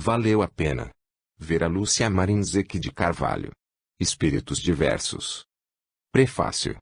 Valeu a pena. Vera Lúcia Marinzec de Carvalho. Espíritos diversos. Prefácio.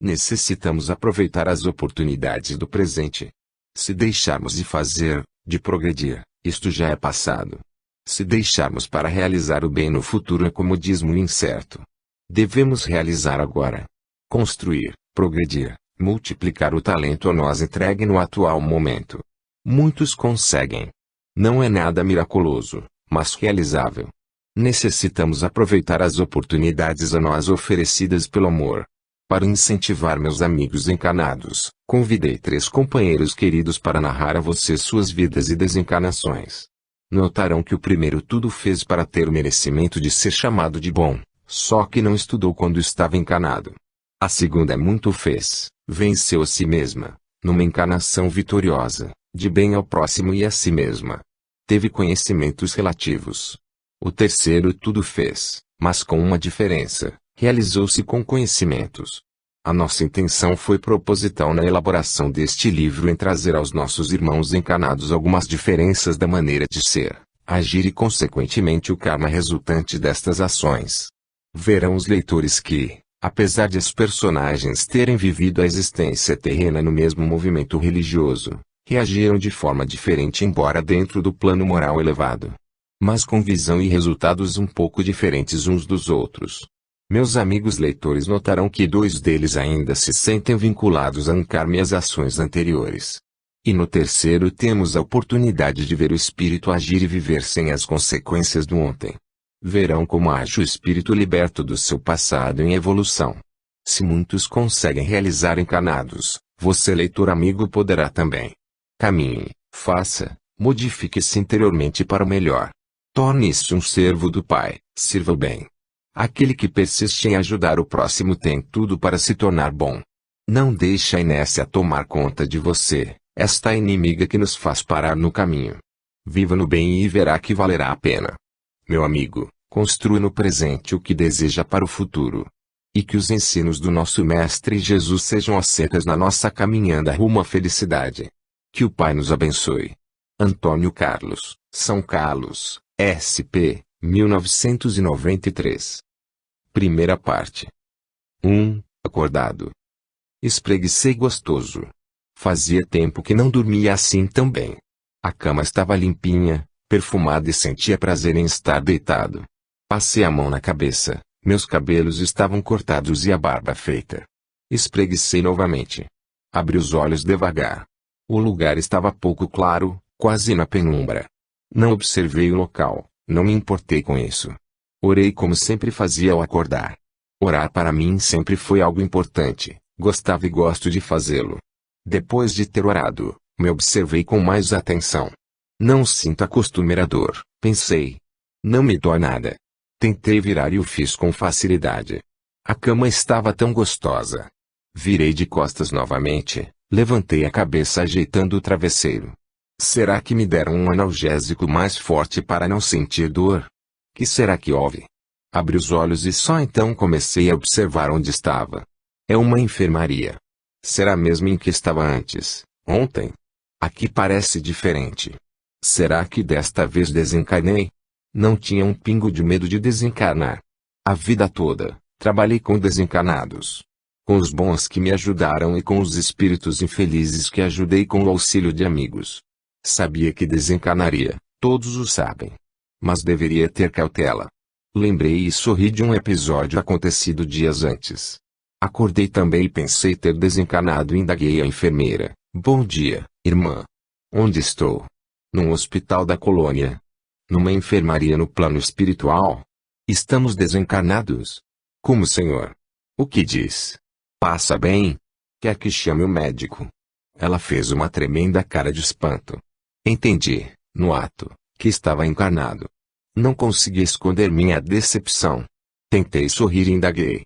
Necessitamos aproveitar as oportunidades do presente. Se deixarmos de fazer, de progredir, isto já é passado. Se deixarmos para realizar o bem no futuro é comodismo incerto. Devemos realizar agora. Construir, progredir, multiplicar o talento a nós entregue no atual momento. Muitos conseguem. Não é nada miraculoso, mas realizável. Necessitamos aproveitar as oportunidades a nós oferecidas pelo amor. Para incentivar meus amigos encarnados, convidei 3 companheiros queridos para narrar a vocês suas vidas e desencarnações. Notarão que o primeiro tudo fez para ter o merecimento de ser chamado de bom, só que não estudou quando estava encarnado. A segunda muito fez, venceu a si mesma, numa encarnação vitoriosa, de bem ao próximo e a si mesma. Teve conhecimentos relativos. O terceiro tudo fez, mas com uma diferença, realizou-se com conhecimentos. A nossa intenção foi proposital na elaboração deste livro em trazer aos nossos irmãos encarnados algumas diferenças da maneira de ser, agir e consequentemente o karma resultante destas ações. Verão os leitores que, apesar de os personagens terem vivido a existência terrena no mesmo movimento religioso, reagiram de forma diferente embora dentro do plano moral elevado, mas com visão e resultados um pouco diferentes uns dos outros. Meus amigos leitores notarão que 2 deles ainda se sentem vinculados a karma e às ações anteriores. E no terceiro temos a oportunidade de ver o espírito agir e viver sem as consequências do ontem. Verão como age o espírito liberto do seu passado em evolução. Se muitos conseguem realizar encarnados, você leitor amigo poderá também. Caminhe, faça, modifique-se interiormente para o melhor. Torne-se um servo do Pai, sirva o bem. Aquele que persiste em ajudar o próximo tem tudo para se tornar bom. Não deixe a inércia tomar conta de você, esta inimiga que nos faz parar no caminho. Viva no bem e verá que valerá a pena. Meu amigo, construa no presente o que deseja para o futuro. E que os ensinos do nosso Mestre Jesus sejam as setas na nossa caminhada rumo à felicidade. Que o Pai nos abençoe. Antônio Carlos, São Carlos, SP, 1993. Primeira parte. 1. Acordado. Espreguicei gostoso. Fazia tempo que não dormia assim tão bem. A cama estava limpinha, perfumada e sentia prazer em estar deitado. Passei a mão na cabeça, meus cabelos estavam cortados e a barba feita. Espreguicei novamente. Abri os olhos devagar. O lugar estava pouco claro, quase na penumbra. Não observei o local, não me importei com isso. Orei como sempre fazia ao acordar. Orar para mim sempre foi algo importante, gostava e gosto de fazê-lo. Depois de ter orado, me observei com mais atenção. Não sinto a costumeira dor, pensei. Não me dói nada. Tentei virar e o fiz com facilidade. A cama estava tão gostosa. Virei de costas novamente, levantei a cabeça ajeitando o travesseiro. Será que me deram um analgésico mais forte para não sentir dor? Que será que houve? Abri os olhos e só então comecei a observar onde estava. É uma enfermaria. Será mesmo em que estava antes, ontem? Aqui parece diferente. Será que desta vez desencarnei? Não tinha um pingo de medo de desencarnar. A vida toda, trabalhei com desencarnados. Com os bons que me ajudaram e com os espíritos infelizes que ajudei com o auxílio de amigos. Sabia que desencarnaria, todos o sabem. Mas deveria ter cautela. Lembrei e sorri de um episódio acontecido dias antes. Acordei também e pensei ter desencarnado e indaguei a enfermeira. Bom dia, irmã. Onde estou? Num hospital da colônia. Numa enfermaria no plano espiritual? Estamos desencarnados? Como, senhor? O que diz? Passa bem? Quer que chame o médico? Ela fez uma tremenda cara de espanto. Entendi, no ato, que estava encarnado. Não consegui esconder minha decepção. Tentei sorrir e indaguei.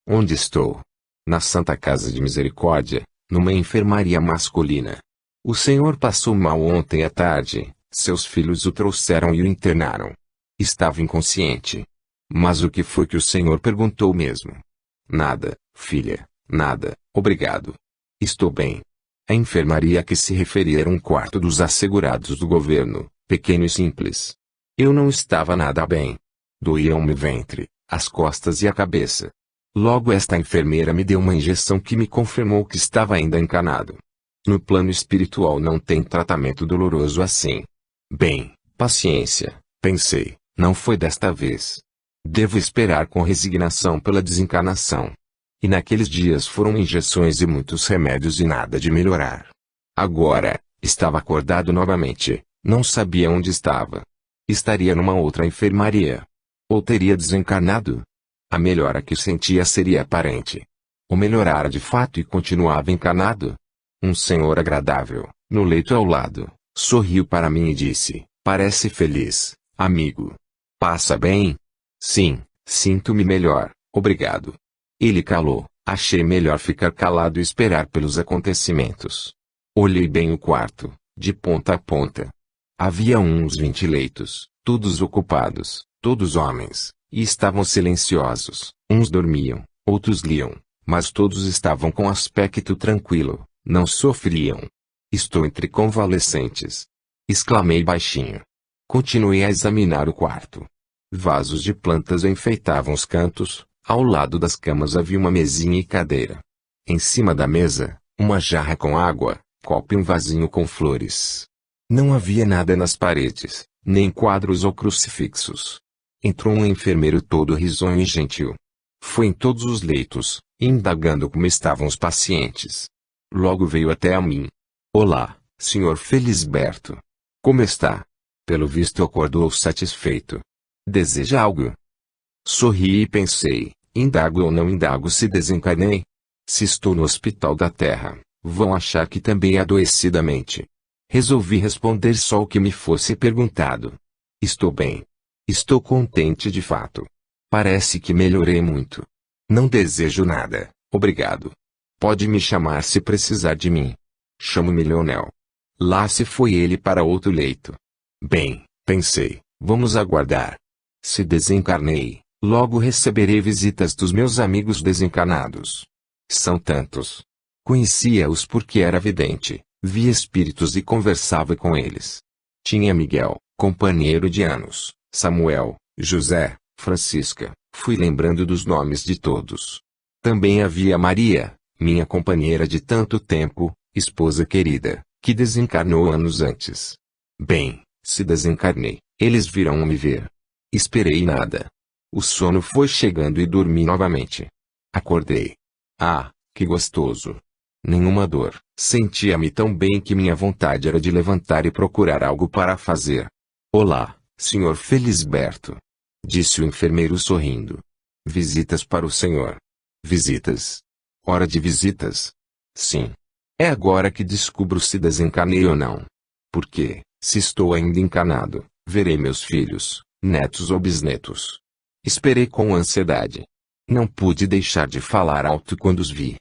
Onde estou? Na Santa Casa de Misericórdia, numa enfermaria masculina. O senhor passou mal ontem à tarde, seus filhos o trouxeram e o internaram. Estava inconsciente. Mas o que foi que o senhor perguntou mesmo? Nada, filha, nada, obrigado. Estou bem. A enfermaria a que se referia era um quarto dos assegurados do governo, pequeno e simples. Eu não estava nada bem. Doíam-me o ventre, as costas e a cabeça. Logo esta enfermeira me deu uma injeção que me confirmou que estava ainda encanado. No plano espiritual não tem tratamento doloroso assim. Bem, paciência, pensei, não foi desta vez. Devo esperar com resignação pela desencarnação. E naqueles dias foram injeções e muitos remédios e nada de melhorar. Agora, estava acordado novamente, não sabia onde estava. Estaria numa outra enfermaria. Ou teria desencarnado? A melhora que sentia seria aparente. Ou melhorara de fato e continuava encanado? Um senhor agradável, no leito ao lado, sorriu para mim e disse, parece feliz, amigo. Passa bem? Sim, sinto-me melhor, obrigado. Ele calou, achei melhor ficar calado e esperar pelos acontecimentos. Olhei bem o quarto, de ponta a ponta. Havia uns 20 leitos, todos ocupados, todos homens, e estavam silenciosos. Uns dormiam, outros liam, mas todos estavam com aspecto tranquilo, não sofriam. Estou entre convalescentes. Exclamei baixinho. Continuei a examinar o quarto. Vasos de plantas enfeitavam os cantos, ao lado das camas havia uma mesinha e cadeira. Em cima da mesa, uma jarra com água, copo e um vasinho com flores. Não havia nada nas paredes, nem quadros ou crucifixos. Entrou um enfermeiro todo risonho e gentil. Foi em todos os leitos, indagando como estavam os pacientes. Logo veio até a mim. Olá, Sr. Felisberto. Como está? Pelo visto acordou satisfeito. Deseja algo? Sorri e pensei, indago ou não indago se desencarnei? Se estou no hospital da Terra, vão achar que também adoeci da mente. Resolvi responder só o que me fosse perguntado. Estou bem. Estou contente de fato. Parece que melhorei muito. Não desejo nada, obrigado. Pode me chamar se precisar de mim. Chamo-me Leonel. Lá se foi ele para outro leito. Bem, pensei, vamos aguardar. Se desencarnei, logo receberei visitas dos meus amigos desencarnados. São tantos. Conhecia-os porque era vidente, via espíritos e conversava com eles. Tinha Miguel, companheiro de anos, Samuel, José, Francisca, fui lembrando dos nomes de todos. Também havia Maria, minha companheira de tanto tempo, esposa querida, que desencarnou anos antes. Bem, se desencarnei, eles virão me ver. Esperei nada. O sono foi chegando e dormi novamente. Acordei. Ah, que gostoso! Nenhuma dor. Sentia-me tão bem que minha vontade era de levantar e procurar algo para fazer. Olá, Sr. Felisberto. Disse o enfermeiro sorrindo. Visitas para o senhor. Visitas? Hora de visitas? Sim. É agora que descubro se desencarnei ou não. Porque, se estou ainda encarnado, verei meus filhos, netos ou bisnetos. Esperei com ansiedade. Não pude deixar de falar alto quando os vi.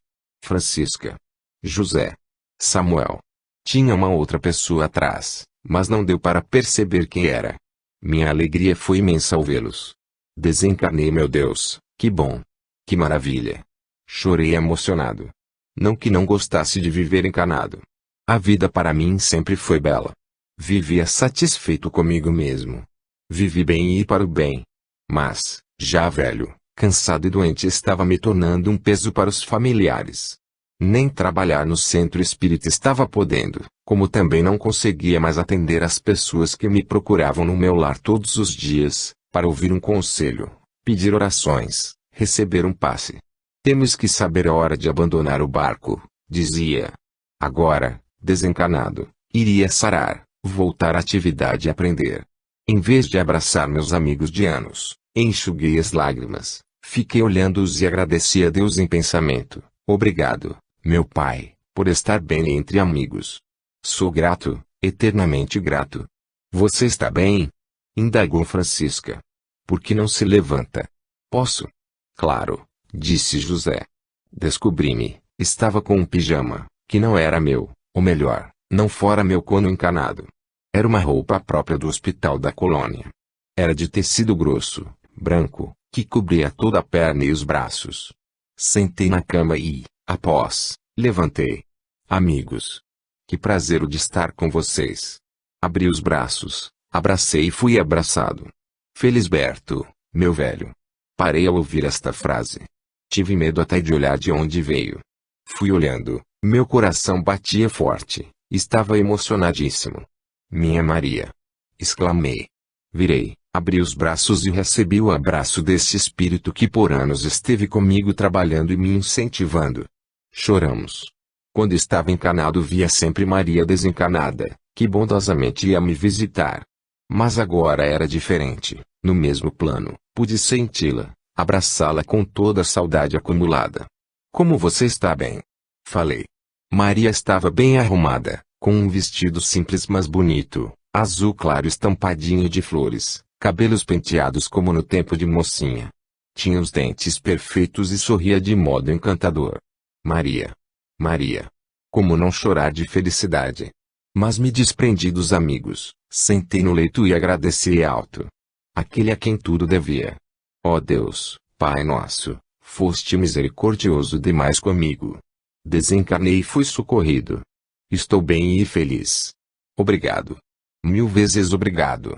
Francisca. José. Samuel. Tinha uma outra pessoa atrás, mas não deu para perceber quem era. Minha alegria foi imensa ao vê-los. Desencarnei, meu Deus, que bom. Que maravilha. Chorei emocionado. Não que não gostasse de viver encarnado. A vida para mim sempre foi bela. Vivia satisfeito comigo mesmo. Vivi bem e para o bem. Mas, já velho, cansado e doente, estava me tornando um peso para os familiares. Nem trabalhar no centro espírita estava podendo, como também não conseguia mais atender as pessoas que me procuravam no meu lar todos os dias, para ouvir um conselho, pedir orações, receber um passe. Temos que saber a hora de abandonar o barco, dizia. Agora, desencarnado, iria sarar, voltar à atividade e aprender. Em vez de abraçar meus amigos de anos, enxuguei as lágrimas, fiquei olhando-os e agradeci a Deus em pensamento. Obrigado, meu Pai, por estar bem entre amigos. Sou grato, eternamente grato. Você está bem? Indagou Francisca. Por que não se levanta? Posso? Claro, disse José. Descobri-me, estava com um pijama, que não era meu, ou melhor, não fora meu quando encanado. Era uma roupa própria do hospital da colônia. Era de tecido grosso, branco, que cobria toda a perna e os braços. Sentei na cama e, após, levantei. Amigos. Que prazer o de estar com vocês. Abri os braços, abracei e fui abraçado. Felisberto, meu velho. Parei ao ouvir esta frase. Tive medo até de olhar de onde veio. Fui olhando, meu coração batia forte, estava emocionadíssimo. Minha Maria! Exclamei. Virei, abri os braços e recebi o abraço desse espírito que por anos esteve comigo trabalhando e me incentivando. Choramos. Quando estava encarnado via sempre Maria desencarnada, que bondosamente ia me visitar. Mas agora era diferente, no mesmo plano, pude senti-la, abraçá-la com toda a saudade acumulada. Como você está bem? Falei. Maria estava bem arrumada, com um vestido simples mas bonito, azul claro estampadinho de flores, cabelos penteados como no tempo de mocinha. Tinha os dentes perfeitos e sorria de modo encantador. Maria. Maria. Como não chorar de felicidade? Mas me desprendi dos amigos, sentei no leito e agradeci alto. Aquele a quem tudo devia. Ó Deus, Pai nosso, foste misericordioso demais comigo. Desencarnei e fui socorrido. Estou bem e feliz. Obrigado. 1000 vezes obrigado.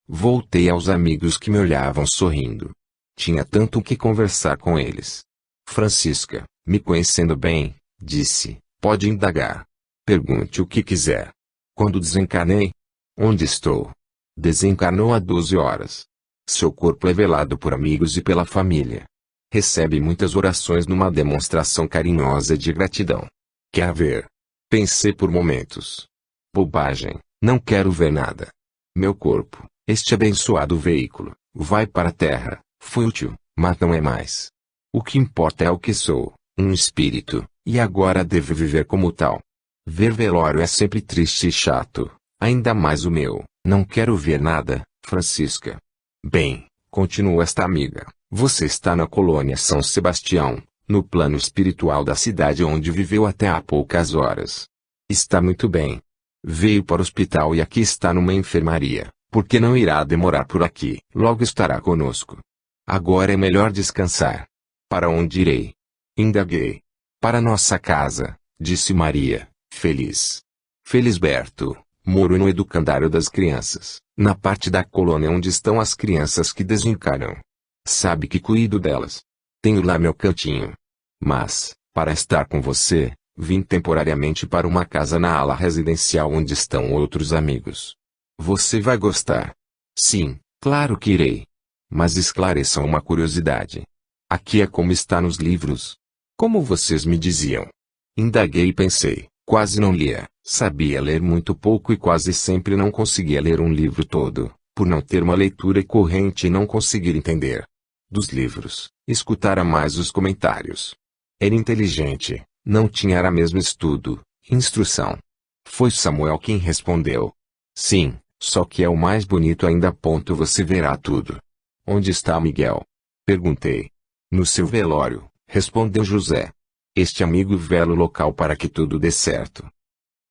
Voltei aos amigos que me olhavam sorrindo. Tinha tanto que conversar com eles. Francisca, me conhecendo bem, disse, pode indagar. Pergunte o que quiser. Quando desencarnei? Onde estou? Desencarnou há 12 horas. Seu corpo é velado por amigos e pela família. Recebe muitas orações numa demonstração carinhosa de gratidão. Quer ver? Pensei por momentos. Bobagem, não quero ver nada. Meu corpo, este abençoado veículo, vai para a terra, foi útil, mas não é mais. O que importa é o que sou, um espírito, e agora devo viver como tal. Ver velório é sempre triste e chato, ainda mais o meu, não quero ver nada, Francisca. Bem, continuou esta amiga, você está na colônia São Sebastião, no plano espiritual da cidade onde viveu até há poucas horas. Está muito bem. Veio para o hospital e aqui está numa enfermaria, porque não irá demorar por aqui, logo estará conosco. Agora é melhor descansar. Para onde irei? Indaguei. Para nossa casa, disse Maria, feliz. Felisberto, moro no educandário das crianças, na parte da colônia onde estão as crianças que desencarnam. Sabe que cuido delas. Tenho lá meu cantinho. Mas, para estar com você, vim temporariamente para uma casa na ala residencial onde estão outros amigos. Você vai gostar. Sim, claro que irei. Mas esclareçam uma curiosidade. Aqui é como está nos livros. Como vocês me diziam. Indaguei e pensei, quase não lia, sabia ler muito pouco e quase sempre não conseguia ler um livro todo, por não ter uma leitura corrente e não conseguir entender. Dos livros, escutara mais os comentários. Era inteligente, não tinha era mesmo estudo, instrução. Foi Samuel quem respondeu. Sim, só que é o mais bonito ainda. Você verá tudo. Onde está Miguel? Perguntei. No seu velório, respondeu José. Este amigo vela o local para que tudo dê certo.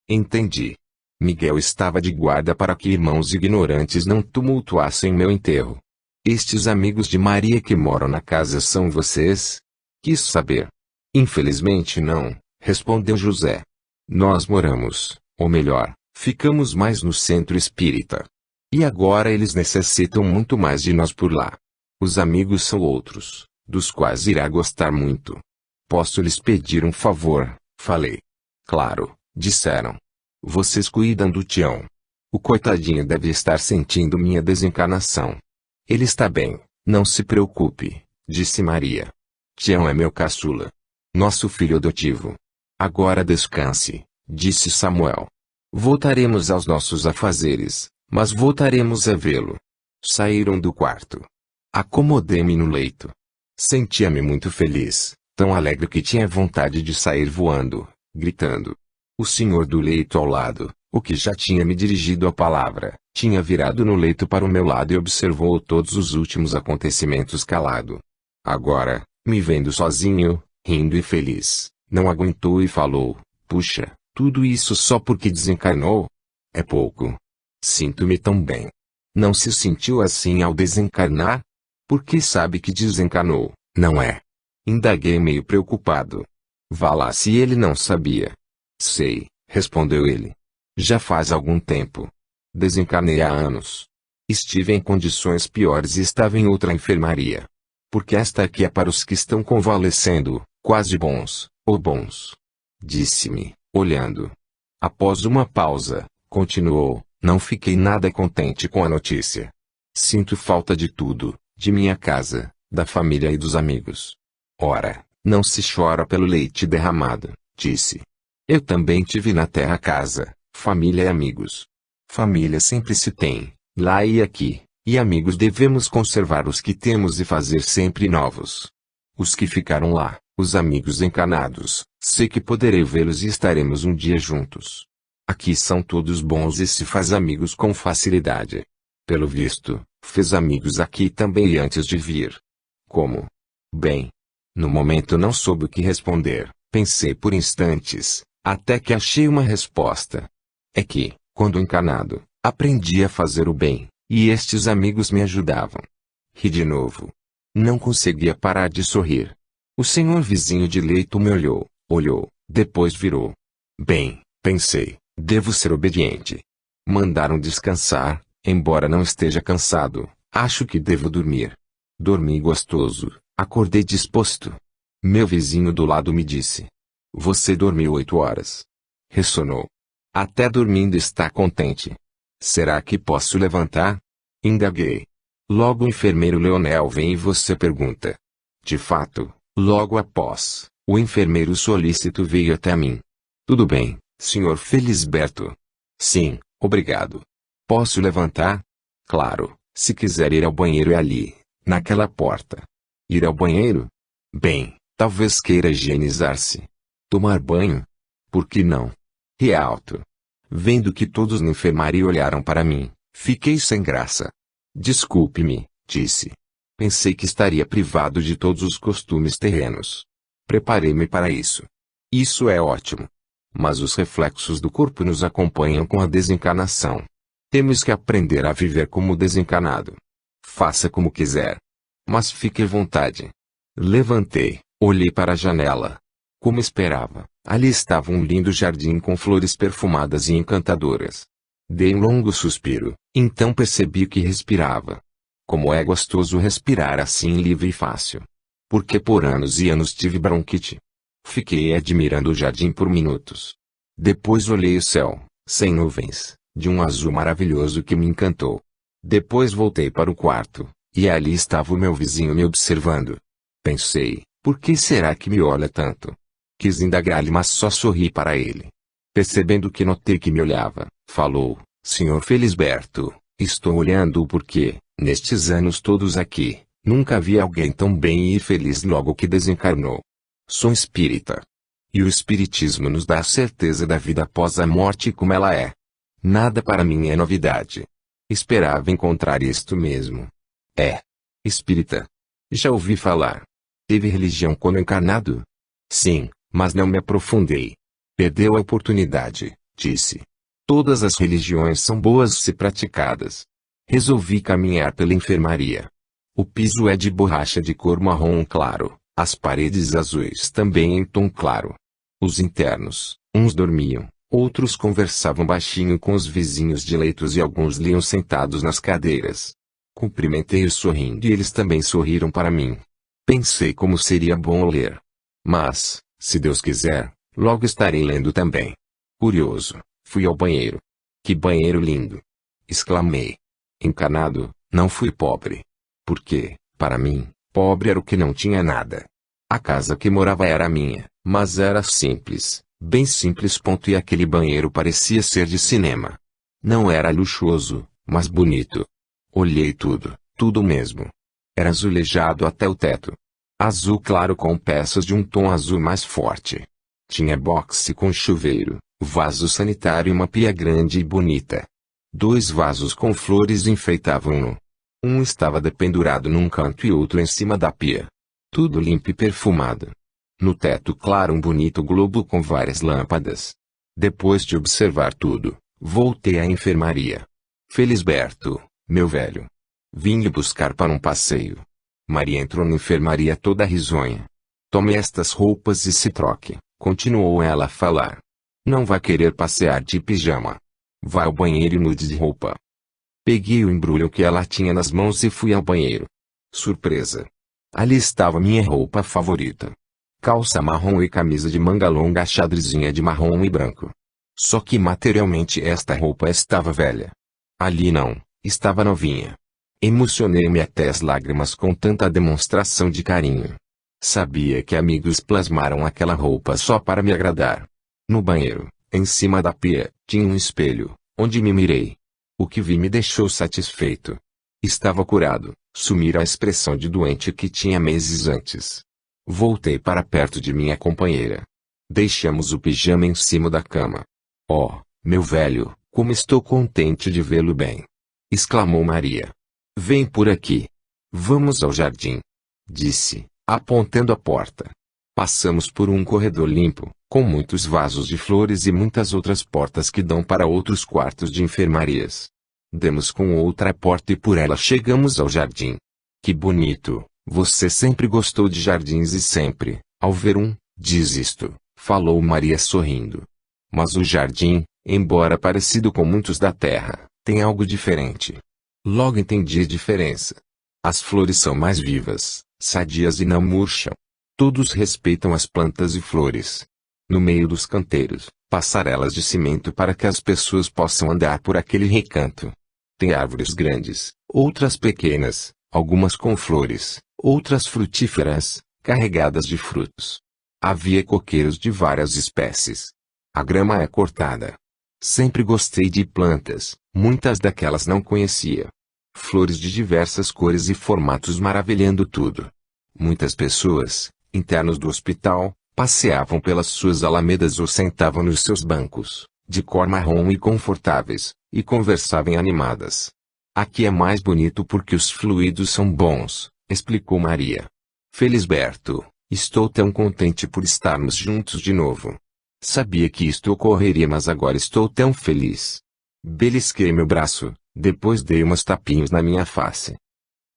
Entendi. Miguel estava de guarda para que irmãos ignorantes não tumultuassem meu enterro. Estes amigos de Maria que moram na casa são vocês? Quis saber. Infelizmente não, respondeu José. Nós moramos, ou melhor, ficamos mais no centro espírita. E agora eles necessitam muito mais de nós por lá. Os amigos são outros, dos quais irá gostar muito. Posso lhes pedir um favor? Falei. Claro, disseram. Vocês cuidam do Tião. O coitadinho deve estar sentindo minha desencarnação. Ele está bem, não se preocupe, disse Maria. Tião é meu caçula. Nosso filho adotivo. Agora descanse, disse Samuel. Voltaremos aos nossos afazeres, mas voltaremos a vê-lo. Saíram do quarto. Acomodei-me no leito. Sentia-me muito feliz, tão alegre que tinha vontade de sair voando, gritando. O senhor do leito ao lado, o que já tinha me dirigido a palavra, tinha virado no leito para o meu lado e observou todos os últimos acontecimentos calado. Agora, me vendo sozinho, rindo e feliz, não aguentou e falou, puxa, tudo isso só porque desencarnou? É pouco. Sinto-me tão bem. Não se sentiu assim ao desencarnar? Porque sabe que desencarnou, não é? Indaguei meio preocupado. Vá lá se ele não sabia. Sei, respondeu ele. Já faz algum tempo. Desencarnei há anos. Estive em condições piores e estava em outra enfermaria. Porque esta aqui é para os que estão convalescendo, quase bons, ou bons. Disse-me, olhando. Após uma pausa, continuou, não fiquei nada contente com a notícia. Sinto falta de tudo, de minha casa, da família e dos amigos. Ora, não se chora pelo leite derramado, disse. Eu também tive na terra casa, família e amigos. Família sempre se tem, lá e aqui, e amigos devemos conservar os que temos e fazer sempre novos. Os que ficaram lá, os amigos encarnados, sei que poderei vê-los e estaremos um dia juntos. Aqui são todos bons e se faz amigos com facilidade. Pelo visto, fez amigos aqui também e antes de vir. Como? Bem. No momento não soube o que responder, pensei por instantes, até que achei uma resposta. É que, quando encarnado, aprendi a fazer o bem, e estes amigos me ajudavam. Ri de novo. Não conseguia parar de sorrir. O senhor vizinho de leito me olhou, depois virou. Bem, pensei, devo ser obediente. Mandaram descansar, embora não esteja cansado, acho que devo dormir. Dormi gostoso, acordei disposto. Meu vizinho do lado me disse. Você dormiu 8 horas. Ressonou. Até dormindo está contente. Será que posso levantar? Indaguei. Logo o enfermeiro Leonel vem e você pergunta. De fato, logo após, o enfermeiro solícito veio até mim. Tudo bem, Sr. Felisberto? Sim, obrigado. Posso levantar? Claro, se quiser ir ao banheiro é ali, naquela porta. Ir ao banheiro? Bem, talvez queira higienizar-se. Tomar banho? Por que não? Ri alto. Vendo que todos na enfermaria olharam para mim, fiquei sem graça. Desculpe-me, disse. Pensei que estaria privado de todos os costumes terrenos. Preparei-me para isso. Isso é ótimo. Mas os reflexos do corpo nos acompanham com a desencarnação. Temos que aprender a viver como desencarnado. Faça como quiser. Mas fique à vontade. Levantei, olhei para a janela. Como esperava, ali estava um lindo jardim com flores perfumadas e encantadoras. Dei um longo suspiro, então percebi que respirava. Como é gostoso respirar assim livre e fácil. Porque por anos e anos tive bronquite. Fiquei admirando o jardim por minutos. Depois olhei o céu, sem nuvens, de um azul maravilhoso que me encantou. Depois voltei para o quarto, e ali estava o meu vizinho me observando. Pensei, por que será que me olha tanto? Quis indagar-lhe mas só sorri para ele. Percebendo que notei que me olhava, falou, Sr. Felisberto, estou olhando porque, nestes anos todos aqui, nunca vi alguém tão bem e feliz logo que desencarnou. Sou espírita. E o espiritismo nos dá a certeza da vida após a morte como ela é. Nada para mim é novidade. Esperava encontrar isto mesmo. É. Espírita. Já ouvi falar. Teve religião quando encarnado? Sim, mas não me aprofundei. Perdeu a oportunidade, disse. Todas as religiões são boas se praticadas. Resolvi caminhar pela enfermaria. O piso é de borracha de cor marrom claro, as paredes azuis também em tom claro. Os internos, uns dormiam, outros conversavam baixinho com os vizinhos de leitos e alguns liam sentados nas cadeiras. Cumprimentei-os sorrindo e eles também sorriram para mim. Pensei como seria bom ler. Mas, se Deus quiser, logo estarei lendo também. Curioso, fui ao banheiro. Que banheiro lindo! Exclamei. Encanado, não fui pobre. Porque, para mim, pobre era o que não tinha nada. A casa que morava era minha, mas era simples, bem simples. E aquele banheiro parecia ser de cinema. Não era luxuoso, mas bonito. Olhei tudo mesmo. Era azulejado até o teto. Azul claro com peças de um tom azul mais forte. Tinha boxe com chuveiro, vaso sanitário e uma pia grande e bonita. 2 vasos com flores enfeitavam-no. Um estava dependurado num canto e outro em cima da pia. Tudo limpo e perfumado. No teto claro um bonito globo com várias lâmpadas. Depois de observar tudo, voltei à enfermaria. Felisberto, meu velho. Vim lhe buscar para um passeio. Maria entrou na enfermaria toda risonha. Tome estas roupas e se troque, continuou ela a falar. Não vai querer passear de pijama. Vá ao banheiro e mude de roupa. Peguei o embrulho que ela tinha nas mãos e fui ao banheiro. Surpresa! Ali estava minha roupa favorita. Calça marrom e camisa de manga longa xadrezinha de marrom e branco. Só que materialmente esta roupa estava velha. Ali não, estava novinha. Emocionei-me até as lágrimas com tanta demonstração de carinho. Sabia que amigos plasmaram aquela roupa só para me agradar. No banheiro, em cima da pia, tinha um espelho, onde me mirei. O que vi me deixou satisfeito. Estava curado, sumira a expressão de doente que tinha meses antes. Voltei para perto de minha companheira. Deixamos o pijama em cima da cama. Oh, meu velho, como estou contente de vê-lo bem! Exclamou Maria. Vem por aqui. Vamos ao jardim. Disse, apontando a porta. Passamos por um corredor limpo, com muitos vasos de flores e muitas outras portas que dão para outros quartos de enfermarias. Demos com outra porta e por ela chegamos ao jardim. Que bonito! Você sempre gostou de jardins e sempre, ao ver um, diz isto, falou Maria sorrindo. Mas o jardim, embora parecido com muitos da terra, tem algo diferente. Logo entendi a diferença. As flores são mais vivas, sadias e não murcham. Todos respeitam as plantas e flores. No meio dos canteiros, passarelas de cimento para que as pessoas possam andar por aquele recanto. Tem árvores grandes, outras pequenas, algumas com flores, outras frutíferas, carregadas de frutos. Havia coqueiros de várias espécies. A grama é cortada. Sempre gostei de plantas, muitas daquelas não conhecia. Flores de diversas cores e formatos maravilhando tudo. Muitas pessoas, internos do hospital, passeavam pelas suas alamedas ou sentavam nos seus bancos, de cor marrom e confortáveis, e conversavam animadas. Aqui é mais bonito porque os fluidos são bons, explicou Maria. Felisberto, estou tão contente por estarmos juntos de novo. Sabia que isto ocorreria, mas agora estou tão feliz. Belisquei meu braço, depois dei umas tapinhas na minha face.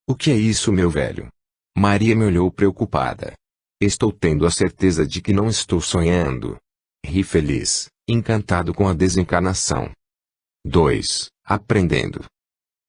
O que é isso, meu velho? Maria me olhou preocupada. Estou tendo a certeza de que não estou sonhando. Ri feliz, encantado com a desencarnação. 2. Aprendendo.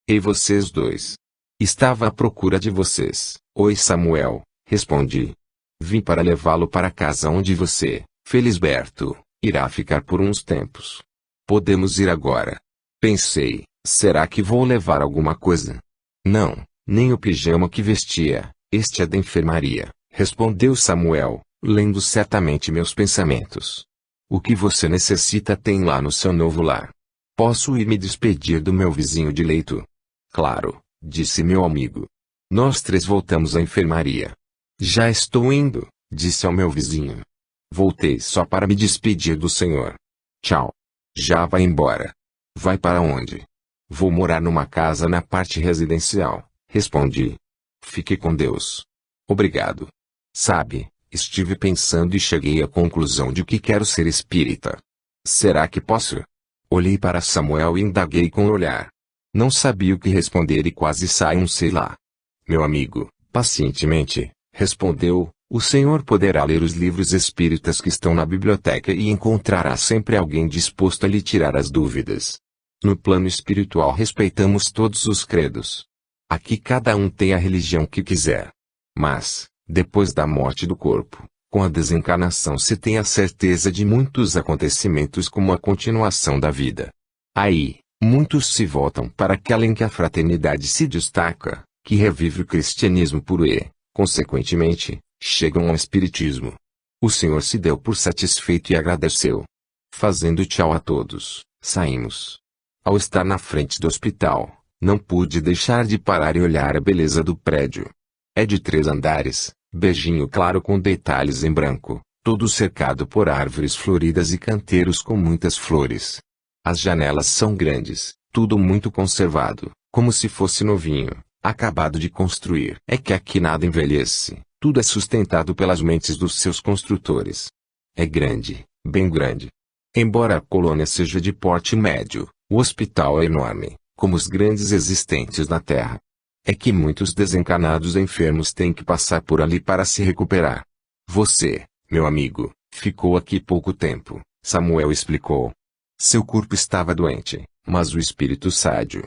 Ei vocês dois. Estava à procura de vocês. Oi Samuel, respondi. Vim para levá-lo para casa onde você, Felisberto, irá ficar por uns tempos. Podemos ir agora. Pensei, será que vou levar alguma coisa? Não, nem o pijama que vestia, este é da enfermaria, respondeu Samuel, lendo certamente meus pensamentos. O que você necessita tem lá no seu novo lar. Posso ir me despedir do meu vizinho de leito? Claro, disse meu amigo. Nós três voltamos à enfermaria. Já estou indo, disse ao meu vizinho. Voltei só para me despedir do senhor. Tchau. Já vai embora. Vai para onde? Vou morar numa casa na parte residencial, respondi. Fique com Deus. Obrigado. Sabe, estive pensando e cheguei à conclusão de que quero ser espírita. Será que posso? Olhei para Samuel e indaguei com o olhar. Não sabia o que responder e quase saí um sei lá. Meu amigo, pacientemente, respondeu, o senhor poderá ler os livros espíritas que estão na biblioteca e encontrará sempre alguém disposto a lhe tirar as dúvidas. No plano espiritual respeitamos todos os credos. Aqui cada um tem a religião que quiser. Mas, depois da morte do corpo, com a desencarnação se tem a certeza de muitos acontecimentos como a continuação da vida. Aí, muitos se voltam para aquela em que a fraternidade se destaca, que revive o cristianismo puro e, consequentemente, chegam ao espiritismo. O senhor se deu por satisfeito e agradeceu. Fazendo tchau a todos, saímos. Ao estar na frente do hospital, não pude deixar de parar e olhar a beleza do prédio. É de 3 andares, beijinho claro com detalhes em branco, todo cercado por árvores floridas e canteiros com muitas flores. As janelas são grandes, tudo muito conservado, como se fosse novinho, acabado de construir. É que aqui nada envelhece, tudo é sustentado pelas mentes dos seus construtores. É grande, bem grande. Embora a colônia seja de porte médio, o hospital é enorme, como os grandes existentes na Terra. É que muitos desencarnados enfermos têm que passar por ali para se recuperar. Você, meu amigo, ficou aqui pouco tempo, Samuel explicou. Seu corpo estava doente, mas o espírito sádio.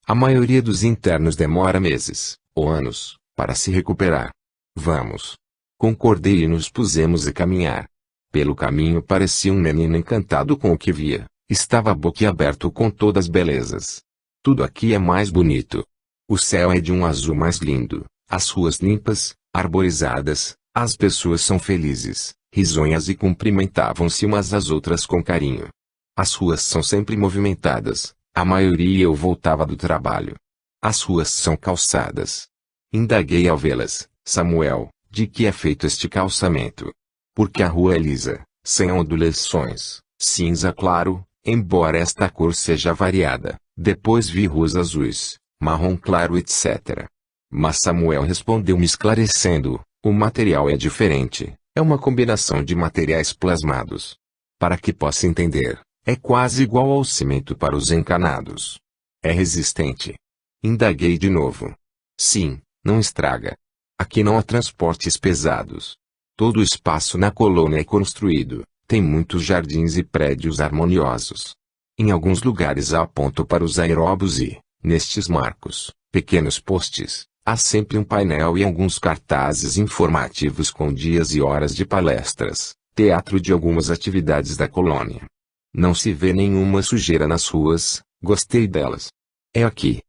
A maioria dos internos demora meses, ou anos, para se recuperar. Vamos. Concordei e nos pusemos a caminhar. Pelo caminho parecia um menino encantado com o que via. Estava boquiaberto com todas as belezas. Tudo aqui é mais bonito. O céu é de um azul mais lindo, as ruas limpas, arborizadas, as pessoas são felizes, risonhas e cumprimentavam-se umas às outras com carinho. As ruas são sempre movimentadas, a maioria eu voltava do trabalho. As ruas são calçadas. Indaguei ao vê-las, Samuel, de que é feito este calçamento? Porque a rua é lisa, sem ondulações, cinza claro, embora esta cor seja variada. Depois vi ruas azuis, marrom claro etc. Mas Samuel respondeu me esclarecendo, o material é diferente, é uma combinação de materiais plasmados. Para que possa entender, é quase igual ao cimento para os encanados. É resistente. Indaguei de novo. Sim, não estraga. Aqui não há transportes pesados. Todo o espaço na colônia é construído, tem muitos jardins e prédios harmoniosos. Em alguns lugares há ponto para os aeróbus e, nestes marcos, pequenos postes, há sempre um painel e alguns cartazes informativos com dias e horas de palestras, teatro de algumas atividades da colônia. Não se vê nenhuma sujeira nas ruas, gostei delas. É aqui.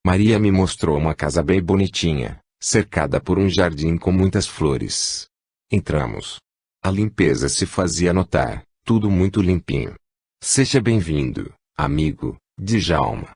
Maria me mostrou uma casa bem bonitinha, cercada por um jardim com muitas flores. Entramos. A limpeza se fazia notar, tudo muito limpinho. Seja bem-vindo, amigo, Djalma.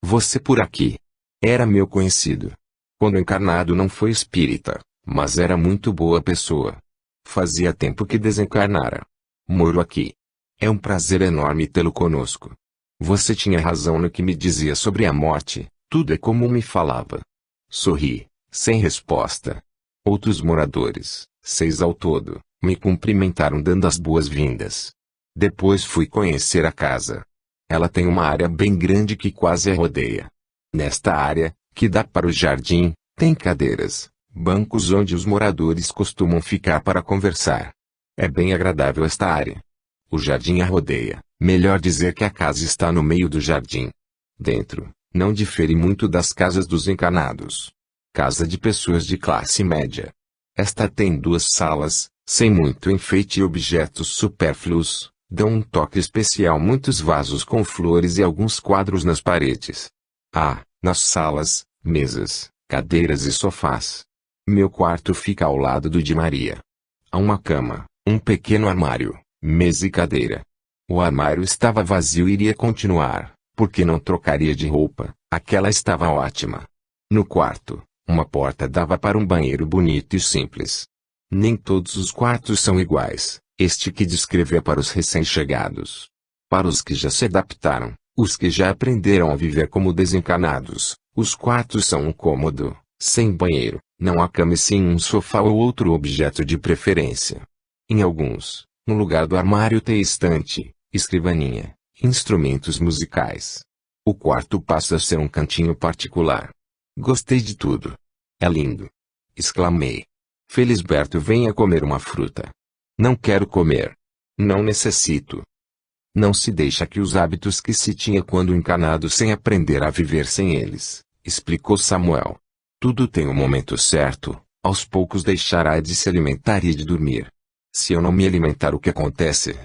Você por aqui. Era meu conhecido. Quando encarnado não foi espírita, mas era muito boa pessoa. Fazia tempo que desencarnara. Moro aqui. É um prazer enorme tê-lo conosco. Você tinha razão no que me dizia sobre a morte, tudo é como me falava. Sorri, sem resposta. Outros moradores, 6 ao todo, me cumprimentaram dando as boas-vindas. Depois fui conhecer a casa. Ela tem uma área bem grande que quase a rodeia. Nesta área, que dá para o jardim, tem cadeiras, bancos onde os moradores costumam ficar para conversar. É bem agradável esta área. O jardim a rodeia, melhor dizer que a casa está no meio do jardim. Dentro, não difere muito das casas dos encarnados. Casa de pessoas de classe média. Esta tem 2 salas, sem muito enfeite e objetos supérfluos, dão um toque especial muitos vasos com flores e alguns quadros nas paredes. Há, nas salas, mesas, cadeiras e sofás. Meu quarto fica ao lado do de Maria. Há uma cama, um pequeno armário, mesa e cadeira. O armário estava vazio e iria continuar, porque não trocaria de roupa, aquela estava ótima. No quarto, uma porta dava para um banheiro bonito e simples. Nem todos os quartos são iguais, este que descrevi é para os recém-chegados. Para os que já se adaptaram, os que já aprenderam a viver como desencarnados, os quartos são um cômodo, sem banheiro, não há cama e sim um sofá ou outro objeto de preferência. Em alguns, no lugar do armário tem estante, escrivaninha, instrumentos musicais. O quarto passa a ser um cantinho particular. Gostei de tudo. É lindo. Exclamei. Felisberto, venha comer uma fruta. Não quero comer. Não necessito. Não se deixa que os hábitos que se tinha quando encarnado sem aprender a viver sem eles, explicou Samuel. Tudo tem um momento certo, aos poucos deixará de se alimentar e de dormir. Se eu não me alimentar, o que acontece?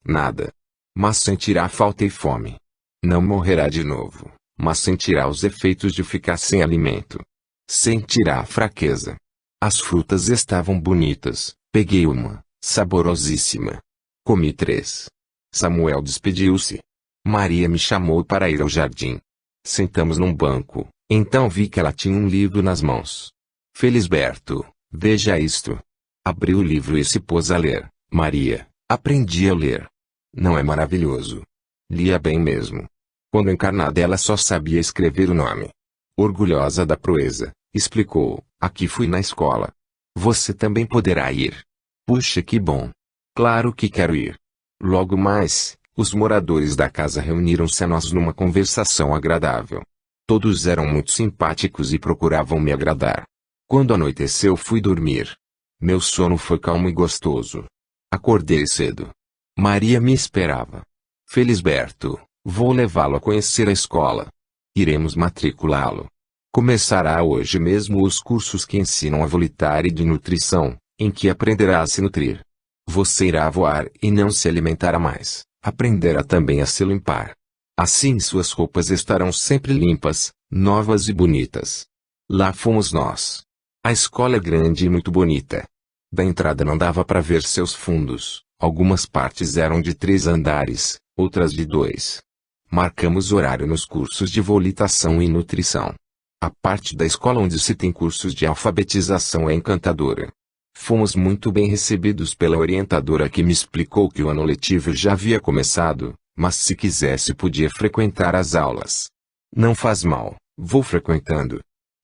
Nada. Mas sentirá falta e fome. Não morrerá de novo, mas sentirá os efeitos de ficar sem alimento. Sentirá a fraqueza. As frutas estavam bonitas, peguei uma, saborosíssima. Comi 3. Samuel despediu-se. Maria me chamou para ir ao jardim. Sentamos num banco, então vi que ela tinha um livro nas mãos. Felisberto, veja isto. Abriu o livro e se pôs a ler. Maria, aprendi a ler. Não é maravilhoso? Lia bem mesmo. Quando encarnada ela só sabia escrever o nome. Orgulhosa da proeza, explicou, aqui fui na escola. Você também poderá ir. Puxa, que bom. Claro que quero ir. Logo mais, os moradores da casa reuniram-se a nós numa conversação agradável. Todos eram muito simpáticos e procuravam me agradar. Quando anoiteceu fui dormir. Meu sono foi calmo e gostoso. Acordei cedo. Maria me esperava. Felisberto, vou levá-lo a conhecer a escola. Iremos matriculá-lo. Começará hoje mesmo os cursos que ensinam a volitar e de nutrição, em que aprenderá a se nutrir. Você irá voar e não se alimentará mais, aprenderá também a se limpar. Assim suas roupas estarão sempre limpas, novas e bonitas. Lá fomos nós. A escola é grande e muito bonita. Da entrada não dava para ver seus fundos, algumas partes eram de 3 andares, outras de 2. Marcamos horário nos cursos de volitação e nutrição. A parte da escola onde se tem cursos de alfabetização é encantadora. Fomos muito bem recebidos pela orientadora que me explicou que o ano letivo já havia começado, mas se quisesse podia frequentar as aulas. Não faz mal, vou frequentando.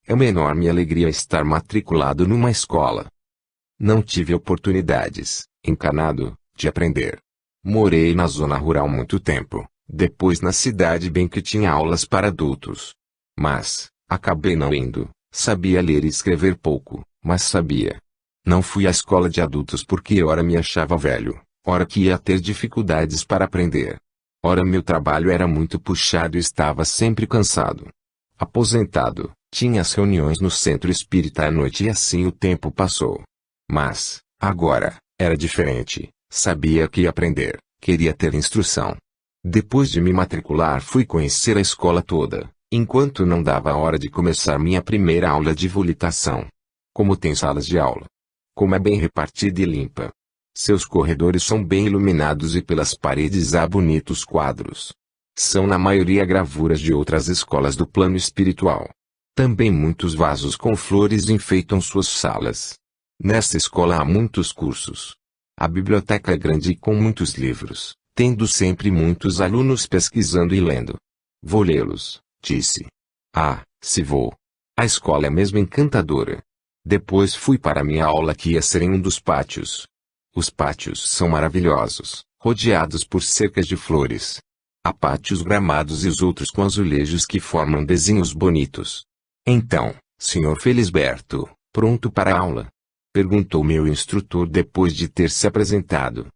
É uma enorme alegria estar matriculado numa escola. Não tive oportunidades, encanado, de aprender. Morei na zona rural muito tempo, depois na cidade bem que tinha aulas para adultos. Mas, acabei não indo, sabia ler e escrever pouco, mas sabia. Não fui à escola de adultos porque ora me achava velho, ora que ia ter dificuldades para aprender. Ora meu trabalho era muito puxado e estava sempre cansado. Aposentado, tinha as reuniões no centro espírita à noite e assim o tempo passou. Mas, agora, era diferente, sabia que ia aprender, queria ter instrução. Depois de me matricular fui conhecer a escola toda, enquanto não dava a hora de começar minha primeira aula de volitação. Como tem salas de aula. Como é bem repartida e limpa. Seus corredores são bem iluminados e pelas paredes há bonitos quadros. São na maioria gravuras de outras escolas do plano espiritual. Também muitos vasos com flores enfeitam suas salas. Nesta escola há muitos cursos. A biblioteca é grande e com muitos livros, tendo sempre muitos alunos pesquisando e lendo. Vou lê-los, disse. Ah, se vou. A escola é mesmo encantadora. Depois fui para minha aula que ia ser em um dos pátios. Os pátios são maravilhosos, rodeados por cercas de flores. Há pátios gramados e os outros com azulejos que formam desenhos bonitos. Então, Sr. Felisberto, pronto para a aula? Perguntou meu instrutor depois de ter se apresentado.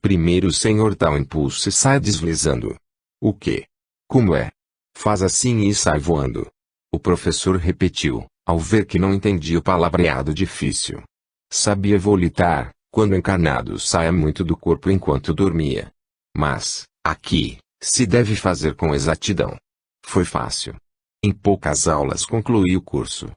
Primeiro o senhor dá um impulso e sai deslizando. O quê? Como é? Faz assim e sai voando. O professor repetiu, ao ver que não entendia o palavreado difícil. Sabia volitar, quando encarnado saia muito do corpo enquanto dormia. Mas, aqui, se deve fazer com exatidão. Foi fácil. Em poucas aulas concluí o curso.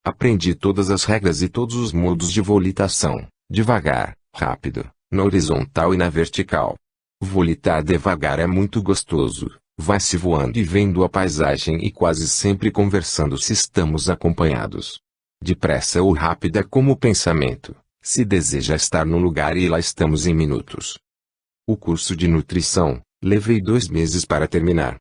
Aprendi todas as regras e todos os modos de volitação, devagar, rápido, na horizontal e na vertical. Volitar devagar é muito gostoso, vai-se voando e vendo a paisagem e quase sempre conversando se estamos acompanhados. Depressa ou rápida como o pensamento, se deseja estar no lugar e lá estamos em minutos. O curso de nutrição, levei 2 meses para terminar.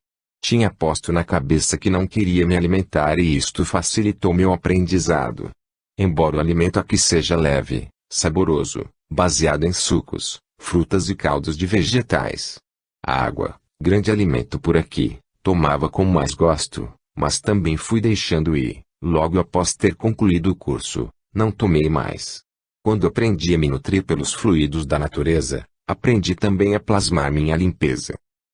Tinha posto na cabeça que não queria me alimentar e isto facilitou meu aprendizado. Embora o alimento aqui seja leve, saboroso, baseado em sucos, frutas e caldos de vegetais. A água, grande alimento por aqui, tomava com mais gosto, mas também fui deixando ir, logo após ter concluído o curso, não tomei mais. Quando aprendi a me nutrir pelos fluidos da natureza, aprendi também a plasmar minha limpeza.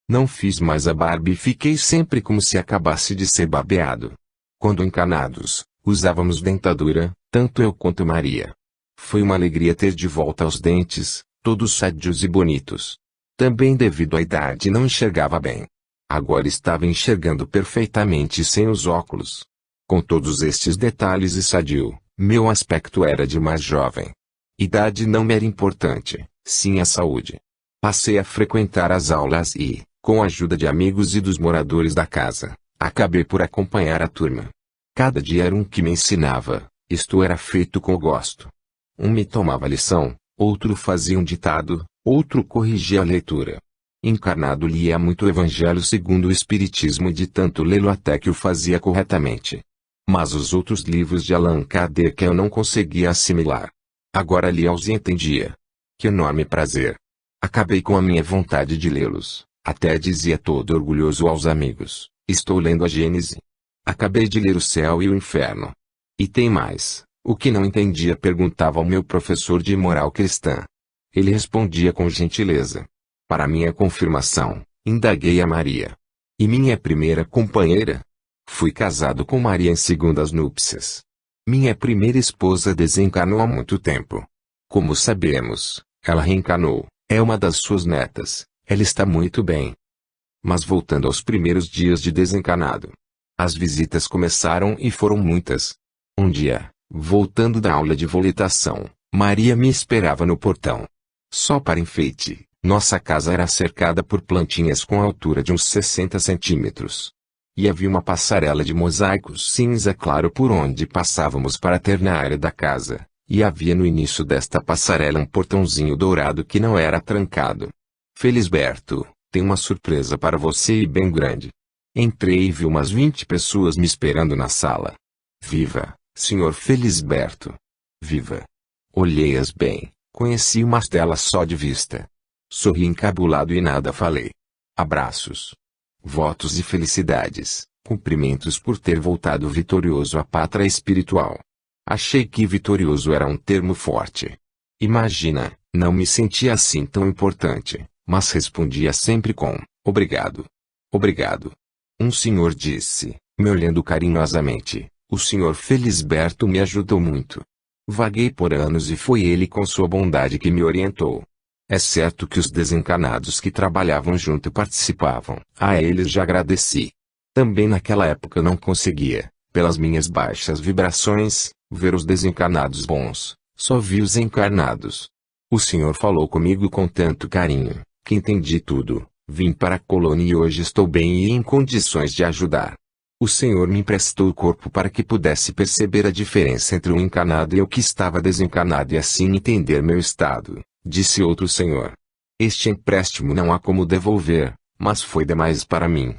Não fiz mais a barba e fiquei sempre como se acabasse de ser barbeado. Quando encanados, usávamos dentadura, tanto eu quanto Maria. Foi uma alegria ter de volta os dentes, todos sadios e bonitos. Também devido à idade não enxergava bem. Agora estava enxergando perfeitamente sem os óculos. Com todos estes detalhes e sadio, meu aspecto era de mais jovem. Idade não me era importante, sim a saúde. Passei a frequentar as aulas e, com a ajuda de amigos e dos moradores da casa, acabei por acompanhar a turma. Cada dia era um que me ensinava, isto era feito com gosto. Um me tomava lição, outro fazia um ditado, outro corrigia a leitura. Encarnado lia muito o Evangelho segundo o Espiritismo e de tanto lê-lo até que o fazia corretamente. Mas os outros livros de Allan Kardec eu não conseguia assimilar. Agora lia-os e entendia. Que enorme prazer! Acabei com a minha vontade de lê-los. Até dizia todo orgulhoso aos amigos, estou lendo a Gênese. Acabei de ler o céu e o inferno. E tem mais, o que não entendia perguntava ao meu professor de moral cristã. Ele respondia com gentileza. Para minha confirmação, Indaguei a Maria. E minha primeira companheira? Fui casado com Maria em segundas núpcias. Minha primeira esposa desencarnou há muito tempo. Como sabemos, ela reencarnou, é uma das suas netas, ela está muito bem. Mas voltando aos primeiros dias de desencarnado. As visitas começaram e foram muitas. Um dia, voltando da aula de volitação, Maria me esperava no portão. Só para enfeite, nossa casa era cercada por plantinhas com altura de uns 60 centímetros. E havia uma passarela de mosaicos cinza claro por onde passávamos para ter na área da casa, e havia no início desta passarela um portãozinho dourado que não era trancado. Felisberto, tem uma surpresa para você e bem grande. Entrei e vi umas 20 pessoas me esperando na sala. Viva, senhor Felisberto. Viva. Olhei-as bem, conheci umas delas só de vista. Sorri encabulado e nada falei. Abraços. Votos de felicidades, cumprimentos por ter voltado vitorioso à pátria espiritual. Achei que vitorioso era um termo forte. Imagina, não me sentia assim tão importante, mas respondia sempre com, obrigado. Obrigado. Um senhor disse, me olhando carinhosamente, o senhor Felisberto me ajudou muito. Vaguei por anos e foi ele com sua bondade que me orientou. É certo que os desencarnados que trabalhavam junto participavam. A eles já agradeci. Também naquela época não conseguia, pelas minhas baixas vibrações, ver os desencarnados bons. Só vi os encarnados. O senhor falou comigo com tanto carinho, que entendi tudo. Vim para a colônia e hoje estou bem e em condições de ajudar. O senhor me emprestou o corpo para que pudesse perceber a diferença entre o encarnado e o que estava desencarnado e assim entender meu estado. Disse outro senhor. Este empréstimo não há como devolver, mas foi demais para mim.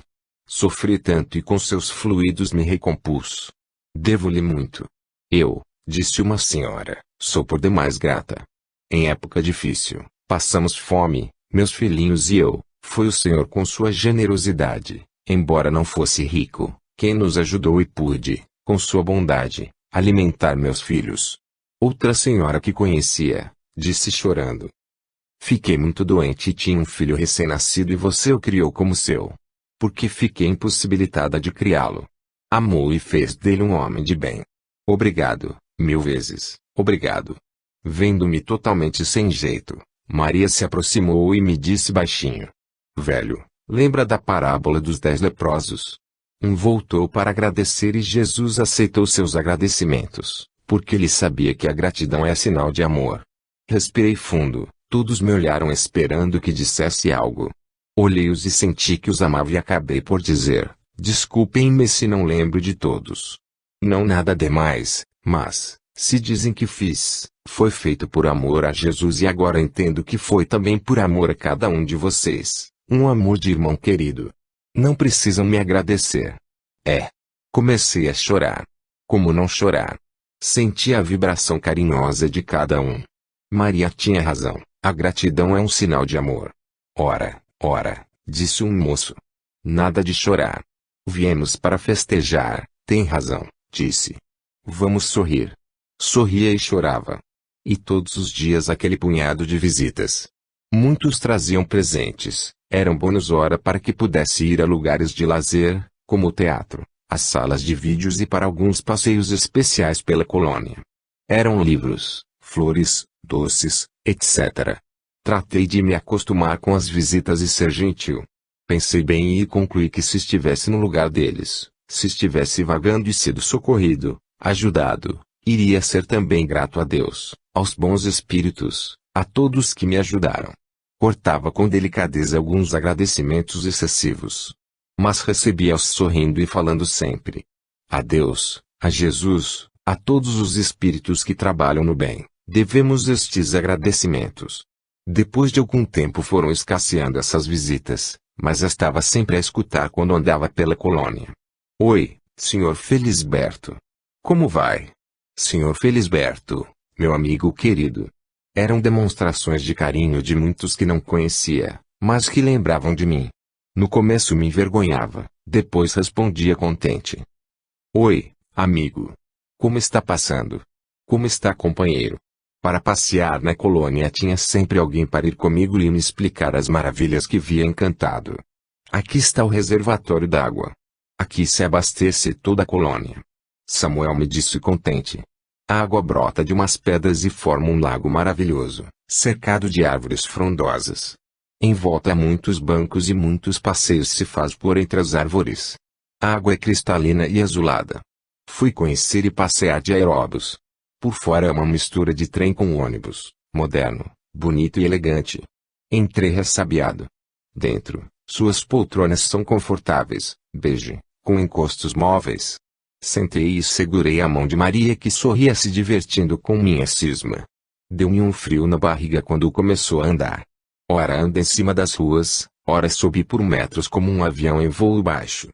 Sofri tanto e com seus fluidos me recompus. Devo-lhe muito. Eu, disse uma senhora, sou por demais grata. Em época difícil, passamos fome, meus filhinhos e eu, foi o senhor com sua generosidade, embora não fosse rico, quem nos ajudou e pude, com sua bondade, alimentar meus filhos. Outra senhora que conhecia, disse chorando. Fiquei muito doente e tinha um filho recém-nascido e você o criou como seu. Porque fiquei impossibilitada de criá-lo. Amou e fez dele um homem de bem. Obrigado, 1000 vezes, obrigado. Vendo-me totalmente sem jeito, Maria se aproximou e me disse baixinho. Velho, lembra da parábola dos 10 leprosos? Um voltou para agradecer e Jesus aceitou seus agradecimentos, porque ele sabia que a gratidão é sinal de amor. Respirei fundo, todos me olharam esperando que dissesse algo. Olhei-os e senti que os amava e acabei por dizer, desculpem-me se não lembro de todos. Não nada demais, mas, se dizem que fiz, foi feito por amor a Jesus e agora entendo que foi também por amor a cada um de vocês, um amor de irmão querido. Não precisam me agradecer. Comecei a chorar. Como não chorar? Senti a vibração carinhosa de cada um. Maria tinha razão, a gratidão é um sinal de amor. Ora, disse um moço. Nada de chorar. Viemos para festejar, tem razão, disse. Vamos sorrir. Sorria e chorava. E todos os dias aquele punhado de visitas. Muitos traziam presentes, eram bônus hora para que pudesse ir a lugares de lazer, como o teatro, as salas de vídeos e para alguns passeios especiais pela colônia. Eram livros, flores, doces, etc. Tratei de me acostumar com as visitas e ser gentil. Pensei bem e concluí que se estivesse no lugar deles, se estivesse vagando e sido socorrido, ajudado, iria ser também grato a Deus, aos bons espíritos, a todos que me ajudaram. Cortava com delicadeza alguns agradecimentos excessivos. Mas recebia-os sorrindo e falando sempre. A Deus, a Jesus, a todos os espíritos que trabalham no bem, devemos estes agradecimentos. Depois de algum tempo foram escasseando essas visitas, mas estava sempre a escutar quando andava pela colônia. Oi, senhor Felisberto. Como vai? Senhor Felisberto, meu amigo querido. Eram demonstrações de carinho de muitos que não conhecia, mas que lembravam de mim. No começo me envergonhava, depois respondia contente. Oi, amigo. Como está passando? Como está, companheiro? Para passear na colônia tinha sempre alguém para ir comigo e me explicar as maravilhas que via encantado. Aqui está o reservatório d'água. Aqui se abastece toda a colônia. Samuel me disse contente. A água brota de umas pedras e forma um lago maravilhoso, cercado de árvores frondosas. Em volta há muitos bancos e muitos passeios se faz por entre as árvores. A água é cristalina e azulada. Fui conhecer e passear de aeróbus. Por fora é uma mistura de trem com ônibus, moderno, bonito e elegante. Entrei ressabiado. Dentro, suas poltronas são confortáveis, beige, com encostos móveis. Sentei e segurei a mão de Maria que sorria se divertindo com minha cisma. Deu-me um frio na barriga quando começou a andar. Ora anda em cima das ruas, ora sobe por metros como um avião em voo baixo.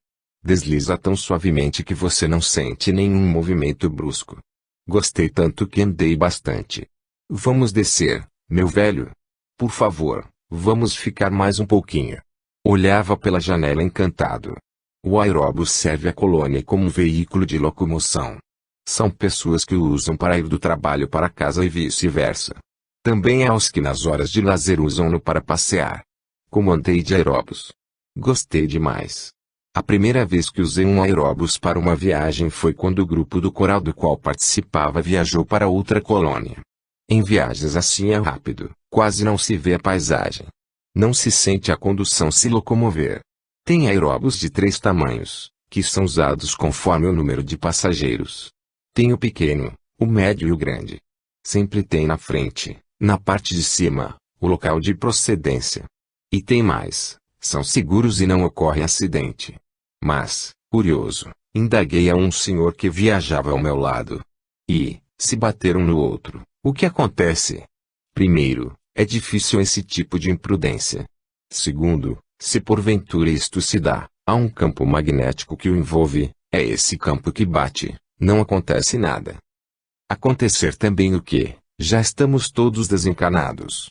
Desliza tão suavemente que você não sente nenhum movimento brusco. Gostei tanto que andei bastante. Vamos descer, meu velho. Por favor, vamos ficar mais um pouquinho. Olhava pela janela encantado. O aeróbus serve à colônia como um veículo de locomoção. São pessoas que o usam para ir do trabalho para casa e vice-versa. Também há os que nas horas de lazer usam-no para passear. Como andei de aeróbus. Gostei demais. A primeira vez que usei um aeróbus para uma viagem foi quando o grupo do coral do qual participava viajou para outra colônia. Em viagens assim é rápido, quase não se vê a paisagem. Não se sente a condução se locomover. Tem aeróbus de 3 tamanhos, que são usados conforme o número de passageiros. Tem o pequeno, o médio e o grande. Sempre tem na frente, na parte de cima, o local de procedência. E tem mais, são seguros e não ocorre acidente. Mas, curioso, indaguei a um senhor que viajava ao meu lado. E, se bater um no outro, o que acontece? Primeiro, é difícil esse tipo de imprudência. Segundo, se porventura isto se dá, há um campo magnético que o envolve, é esse campo que bate, não acontece nada. Acontecer também o que? Já estamos todos desencanados.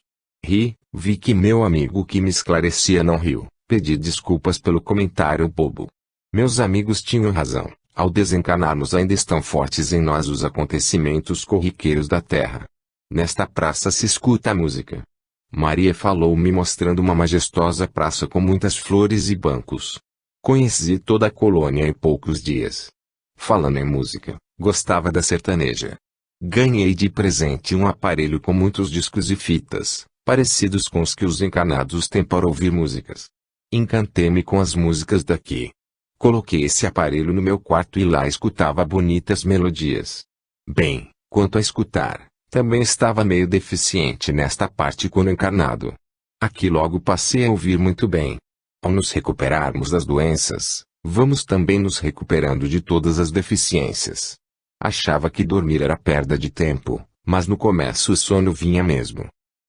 Vi que meu amigo que me esclarecia não riu, pedi desculpas pelo comentário bobo. Meus amigos tinham razão, ao desencanarmos ainda estão fortes em nós os acontecimentos corriqueiros da terra. Nesta praça se escuta a música. Maria falou-me mostrando uma majestosa praça com muitas flores e bancos. Conheci toda a colônia em poucos dias. Falando em música, gostava da sertaneja. Ganhei de presente um aparelho com muitos discos e fitas, parecidos com os que os encanados têm para ouvir músicas. Encantei-me com as músicas daqui. Coloquei esse aparelho no meu quarto e lá escutava bonitas melodias. Bem, quanto a escutar, também estava meio deficiente nesta parte quando encarnado. Aqui logo passei a ouvir muito bem. Ao nos recuperarmos das doenças, vamos também nos recuperando de todas as deficiências. Achava que dormir era perda de tempo, mas no começo o sono vinha mesmo.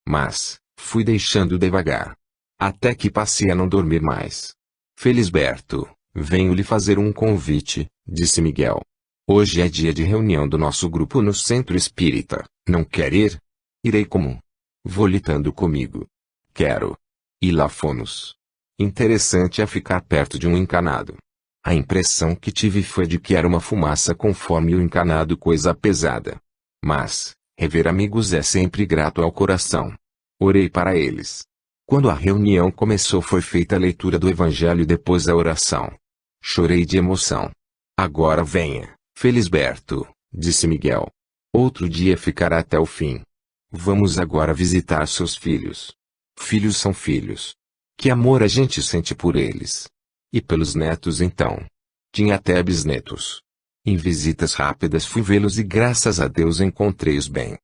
Mas, fui deixando devagar. Até que passei a não dormir mais. Felisberto, venho lhe fazer um convite, disse Miguel. Hoje é dia de reunião do nosso grupo no centro espírita, não quer ir? Irei como? Volitando comigo. Quero. E lá fomos. Interessante é ficar perto de um encanado. A impressão que tive foi de que era uma fumaça conforme o encanado coisa pesada. Mas, rever amigos é sempre grato ao coração. Orei para eles. Quando a reunião começou foi feita a leitura do Evangelho e depois a oração. Chorei de emoção. Agora venha, Felisberto, disse Miguel. Outro dia ficará até o fim. Vamos agora visitar seus filhos. Filhos são filhos. Que amor a gente sente por eles. E pelos netos então. Tinha até bisnetos. Em visitas rápidas fui vê-los e graças a Deus encontrei-os bem.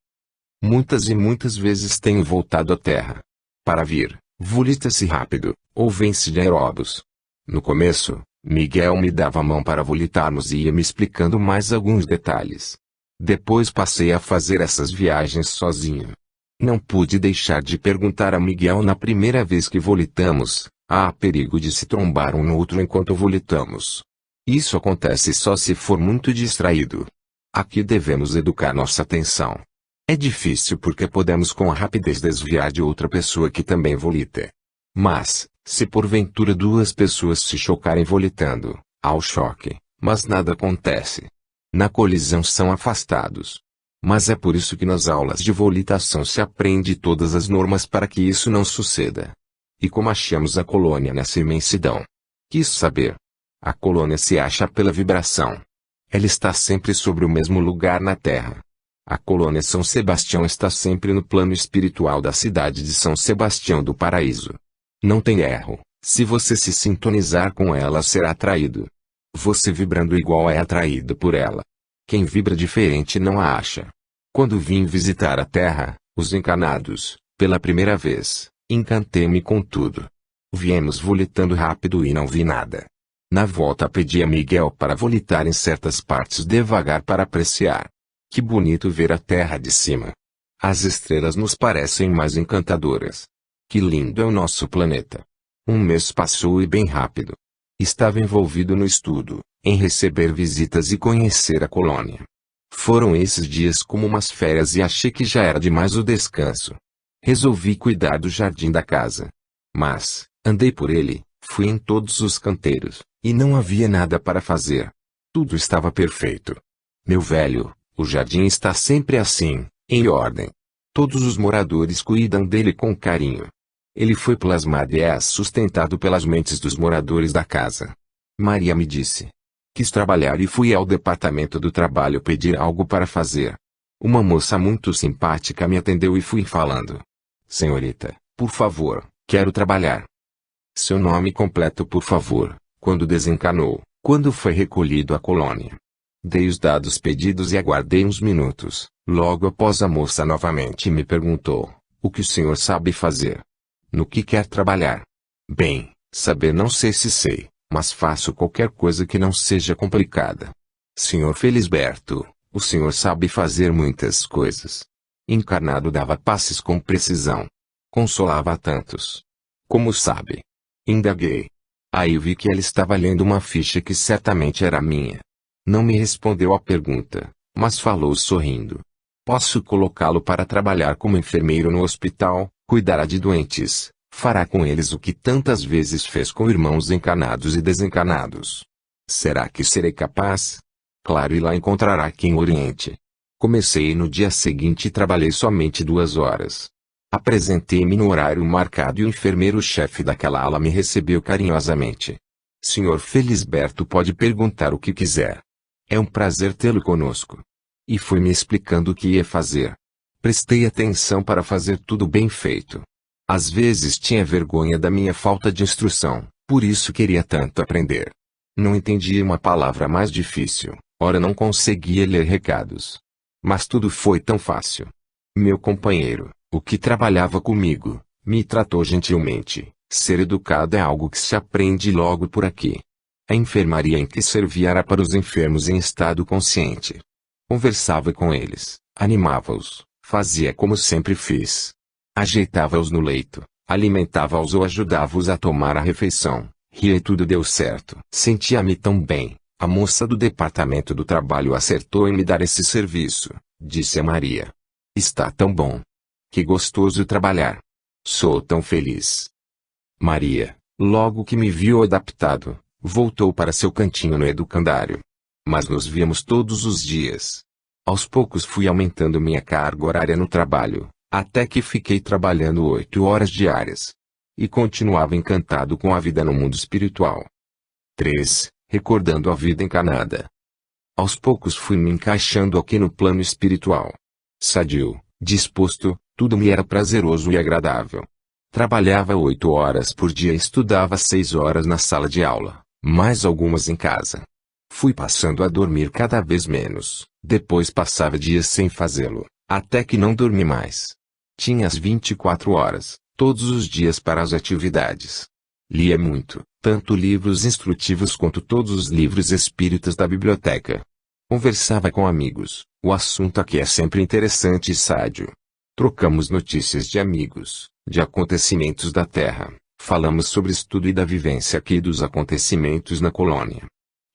Muitas e muitas vezes tenho voltado à terra. Para vir, volita-se rápido, ou vem-se de aeróbus. No começo, Miguel me dava a mão para volitarmos e ia me explicando mais alguns detalhes. Depois passei a fazer essas viagens sozinho. Não pude deixar de perguntar a Miguel na primeira vez que volitamos, há perigo de se trombar um no outro enquanto volitamos. Isso acontece só se for muito distraído. Aqui devemos educar nossa atenção. É difícil porque podemos com a rapidez desviar de outra pessoa que também volita. Mas, se porventura duas pessoas se chocarem volitando, há o choque, mas nada acontece. Na colisão são afastados. Mas é por isso que nas aulas de volitação se aprende todas as normas para que isso não suceda. E como achamos a colônia nessa imensidão? Quis saber. A colônia se acha pela vibração. Ela está sempre sobre o mesmo lugar na Terra. A colônia São Sebastião está sempre no plano espiritual da cidade de São Sebastião do Paraíso. Não tem erro, se você se sintonizar com ela será atraído. Você vibrando igual é atraído por ela. Quem vibra diferente não a acha. Quando vim visitar a Terra, os encarnados, pela primeira vez, encantei-me com tudo. Viemos volitando rápido e não vi nada. Na volta pedi a Miguel para volitar em certas partes devagar para apreciar. Que bonito ver a Terra de cima. As estrelas nos parecem mais encantadoras. Que lindo é o nosso planeta. Um mês passou e bem rápido. Estava envolvido no estudo, em receber visitas e conhecer a colônia. Foram esses dias como umas férias e achei que já era demais o descanso. Resolvi cuidar do jardim da casa. Mas, andei por ele, fui em todos os canteiros, e não havia nada para fazer. Tudo estava perfeito. Meu velho, o jardim está sempre assim, em ordem. Todos os moradores cuidam dele com carinho. Ele foi plasmado e é sustentado pelas mentes dos moradores da casa. Maria me disse. Quis trabalhar e fui ao departamento do trabalho pedir algo para fazer. Uma moça muito simpática me atendeu e fui falando. Senhorita, por favor, quero trabalhar. Seu nome completo por favor, quando desencanou, quando foi recolhido à colônia. Dei os dados pedidos e aguardei uns minutos. Logo após a moça novamente me perguntou, o que o senhor sabe fazer? No que quer trabalhar? Bem, saber não sei se sei, mas faço qualquer coisa que não seja complicada. Senhor Felisberto, o senhor sabe fazer muitas coisas. Encarnado dava passes com precisão. Consolava a tantos. Como sabe? Indaguei. Aí vi que ela estava lendo uma ficha que certamente era minha. Não me respondeu à pergunta, mas falou sorrindo. Posso colocá-lo para trabalhar como enfermeiro no hospital, cuidará de doentes, fará com eles o que tantas vezes fez com irmãos encarnados e desencarnados. Será que serei capaz? Claro, e lá encontrará quem oriente. Comecei no dia seguinte e trabalhei somente 2 horas. Apresentei-me no horário marcado e o enfermeiro-chefe daquela ala me recebeu carinhosamente. Senhor Felisberto pode perguntar o que quiser. É um prazer tê-lo conosco. E foi me explicando o que ia fazer. Prestei atenção para fazer tudo bem feito. Às vezes tinha vergonha da minha falta de instrução, por isso queria tanto aprender. Não entendia uma palavra mais difícil, ora não conseguia ler recados. Mas tudo foi tão fácil. Meu companheiro, o que trabalhava comigo, me tratou gentilmente. Ser educado é algo que se aprende logo por aqui. A enfermaria em que servia era para os enfermos em estado consciente. Conversava com eles, animava-os, fazia como sempre fiz. Ajeitava-os no leito, alimentava-os ou ajudava-os a tomar a refeição, ria e tudo deu certo. Sentia-me tão bem, a moça do departamento do trabalho acertou em me dar esse serviço, disse a Maria. Está tão bom. Que gostoso trabalhar. Sou tão feliz. Maria, logo que me viu adaptado, voltou para seu cantinho no educandário. Mas nos víamos todos os dias. Aos poucos fui aumentando minha carga horária no trabalho, até que fiquei trabalhando 8 horas diárias. E continuava encantado com a vida no mundo espiritual. 3. Recordando a vida encarnada. Aos poucos fui me encaixando aqui no plano espiritual. Sadio, disposto, tudo me era prazeroso e agradável. Trabalhava 8 horas por dia e estudava 6 horas na sala de aula, mais algumas em casa. Fui passando a dormir cada vez menos, depois passava dias sem fazê-lo, até que não dormi mais. Tinha as 24 horas, todos os dias para as atividades. Lia muito, tanto livros instrutivos quanto todos os livros espíritas da biblioteca. Conversava com amigos, o assunto aqui é sempre interessante e sádio. Trocamos notícias de amigos, de acontecimentos da Terra, falamos sobre estudo e da vivência aqui dos acontecimentos na colônia.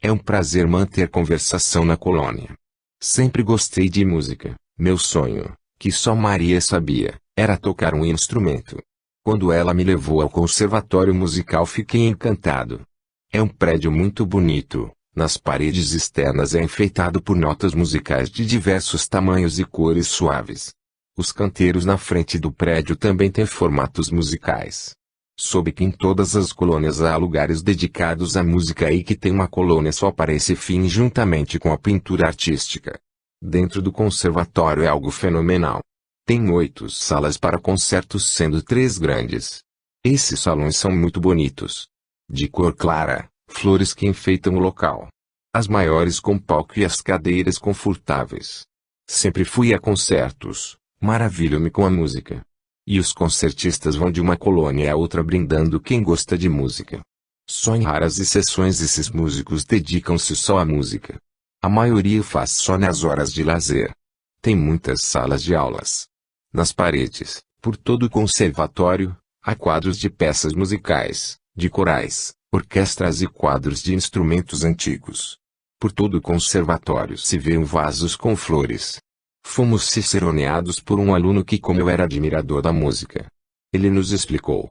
É um prazer manter conversação na colônia. Sempre gostei de música, meu sonho, que só Maria sabia, era tocar um instrumento. Quando ela me levou ao conservatório musical fiquei encantado. É um prédio muito bonito, nas paredes externas é enfeitado por notas musicais de diversos tamanhos e cores suaves. Os canteiros na frente do prédio também têm formatos musicais. Soube que em todas as colônias há lugares dedicados à música e que tem uma colônia só para esse fim juntamente com a pintura artística. Dentro do conservatório é algo fenomenal. Tem 8 salas para concertos, sendo 3 grandes. Esses salões são muito bonitos. De cor clara, flores que enfeitam o local. As maiores com palco e as cadeiras confortáveis. Sempre fui a concertos, maravilho-me com a música. E os concertistas vão de uma colônia a outra brindando quem gosta de música. Só em raras exceções esses músicos dedicam-se só à música. A maioria faz só nas horas de lazer. Tem muitas salas de aulas. Nas paredes, por todo o conservatório, há quadros de peças musicais, de corais, orquestras e quadros de instrumentos antigos. Por todo o conservatório se vêem vasos com flores. Fomos ciceroneados por um aluno que, como eu, era admirador da música. Ele nos explicou.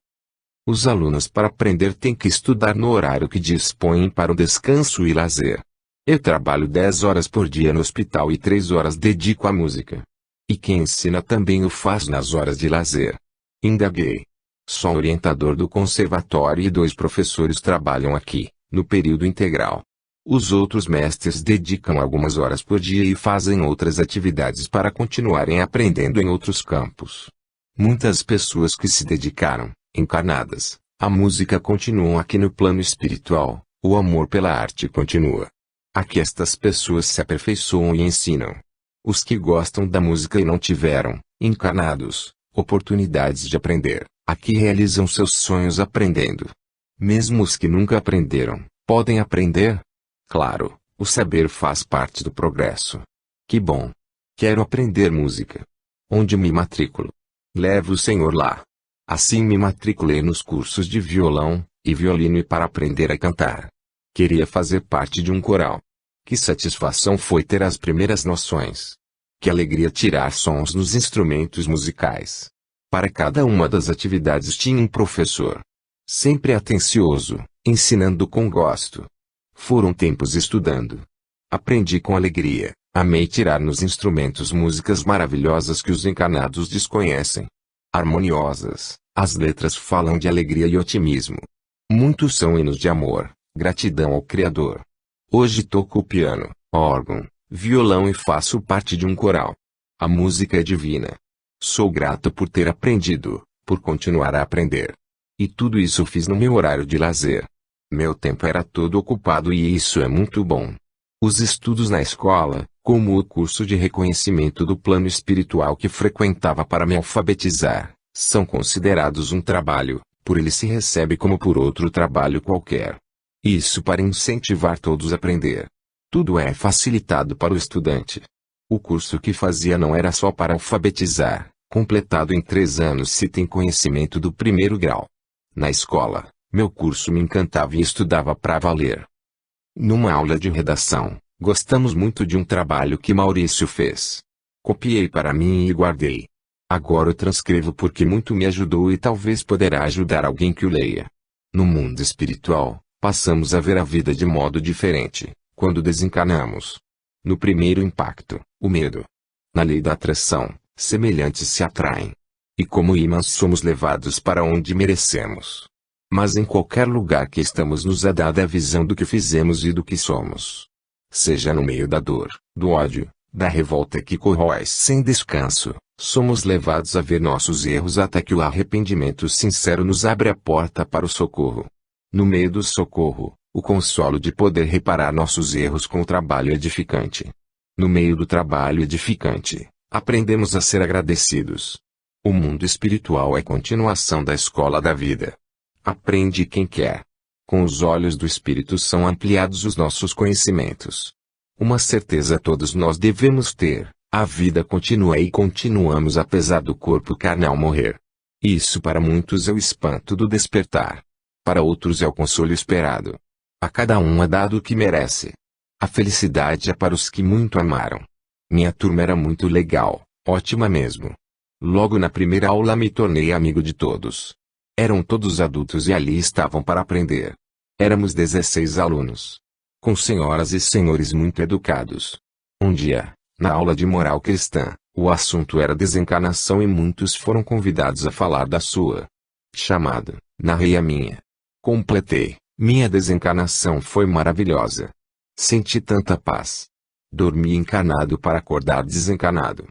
Os alunos, para aprender, têm que estudar no horário que dispõem para o descanso e lazer. Eu trabalho 10 horas por dia no hospital e 3 horas dedico à música. E quem ensina também o faz nas horas de lazer. Indaguei. Só o orientador do conservatório e 2 professores trabalham aqui, no período integral. Os outros mestres dedicam algumas horas por dia e fazem outras atividades para continuarem aprendendo em outros campos. Muitas pessoas que se dedicaram, encarnadas, à música continuam aqui no plano espiritual, o amor pela arte continua. Aqui estas pessoas se aperfeiçoam e ensinam. Os que gostam da música e não tiveram, encarnados, oportunidades de aprender, aqui realizam seus sonhos aprendendo. Mesmo os que nunca aprenderam, podem aprender. Claro, o saber faz parte do progresso. Que bom! Quero aprender música. Onde me matriculo? Levo o Senhor lá. Assim me matriculei nos cursos de violão e violino e para aprender a cantar. Queria fazer parte de um coral. Que satisfação foi ter as primeiras noções. Que alegria tirar sons nos instrumentos musicais. Para cada uma das atividades tinha um professor. Sempre atencioso, ensinando com gosto. Foram tempos estudando. Aprendi com alegria, amei tirar nos instrumentos músicas maravilhosas que os encarnados desconhecem. Harmoniosas, as letras falam de alegria e otimismo. Muitos são hinos de amor, gratidão ao Criador. Hoje toco o piano, órgão, violão e faço parte de um coral. A música é divina. Sou grato por ter aprendido, por continuar a aprender. E tudo isso fiz no meu horário de lazer. Meu tempo era todo ocupado e isso é muito bom. Os estudos na escola, como o curso de reconhecimento do plano espiritual que frequentava para me alfabetizar, são considerados um trabalho, por ele se recebe como por outro trabalho qualquer. Isso para incentivar todos a aprender. Tudo é facilitado para o estudante. O curso que fazia não era só para alfabetizar, completado em 3 anos se tem conhecimento do 1º grau. Na escola, meu curso me encantava e estudava para valer. Numa aula de redação, gostamos muito de um trabalho que Maurício fez. Copiei para mim e guardei. Agora eu transcrevo porque muito me ajudou e talvez poderá ajudar alguém que o leia. No mundo espiritual, passamos a ver a vida de modo diferente, quando desencarnamos. No primeiro impacto, o medo. Na lei da atração, semelhantes se atraem. E como ímãs somos levados para onde merecemos. Mas em qualquer lugar que estamos nos é dada a visão do que fizemos e do que somos. Seja no meio da dor, do ódio, da revolta que corrói sem descanso, somos levados a ver nossos erros até que o arrependimento sincero nos abre a porta para o socorro. No meio do socorro, o consolo de poder reparar nossos erros com o trabalho edificante. No meio do trabalho edificante, aprendemos a ser agradecidos. O mundo espiritual é continuação da escola da vida. Aprende quem quer. Com os olhos do Espírito são ampliados os nossos conhecimentos. Uma certeza todos nós devemos ter, a vida continua e continuamos apesar do corpo carnal morrer. Isso para muitos é o espanto do despertar. Para outros é o consolo esperado. A cada um é dado o que merece. A felicidade é para os que muito amaram. Minha turma era muito legal, ótima mesmo. Logo na primeira aula me tornei amigo de todos. Eram todos adultos e ali estavam para aprender. Éramos 16 alunos. Com senhoras e senhores muito educados. Um dia, na aula de moral cristã, o assunto era desencarnação e muitos foram convidados a falar da sua chamada, Narrei a minha. Completei. Minha desencarnação foi maravilhosa. Senti tanta paz. Dormi encarnado para acordar desencarnado.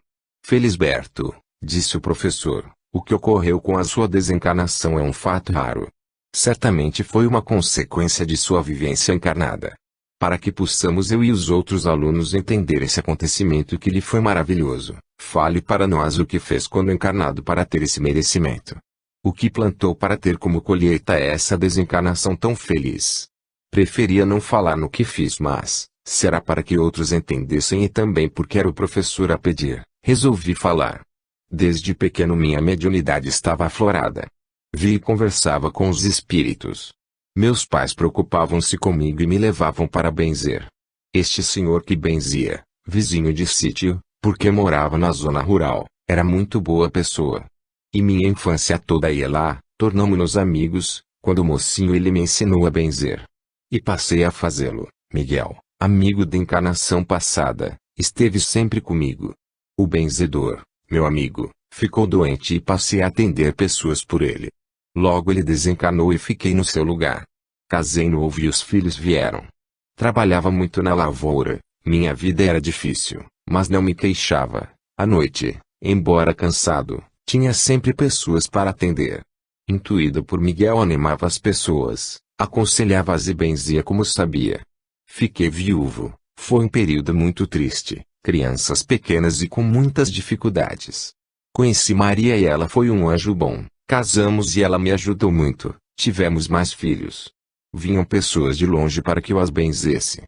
Felisberto, disse o professor, o que ocorreu com a sua desencarnação é um fato raro. Certamente foi uma consequência de sua vivência encarnada. Para que possamos eu e os outros alunos entender esse acontecimento que lhe foi maravilhoso, fale para nós o que fez quando encarnado para ter esse merecimento. O que plantou para ter como colheita essa desencarnação tão feliz. Preferia não falar no que fiz, mas, será para que outros entendessem e também porque era o professor a pedir, resolvi falar. Desde pequeno minha mediunidade estava aflorada. Vi e conversava com os espíritos. Meus pais preocupavam-se comigo e me levavam para benzer. Este senhor que benzia, vizinho de sítio, porque morava na zona rural, era muito boa pessoa. E minha infância toda ia lá, tornamo-nos amigos, quando mocinho ele me ensinou a benzer. E passei a fazê-lo. Miguel, amigo da encarnação passada, esteve sempre comigo. O benzedor, meu amigo, ficou doente e passei a atender pessoas por ele. Logo ele desencarnou e fiquei no seu lugar. Casei novo e os filhos vieram. Trabalhava muito na lavoura, minha vida era difícil, mas não me queixava. À noite, embora cansado, tinha sempre pessoas para atender. Intuído por Miguel, animava as pessoas, aconselhava-as e benzia como sabia. Fiquei viúvo, foi um período muito triste, crianças pequenas e com muitas dificuldades. Conheci Maria e ela foi um anjo bom, casamos e ela me ajudou muito, tivemos mais filhos. Vinham pessoas de longe para que eu as benzesse.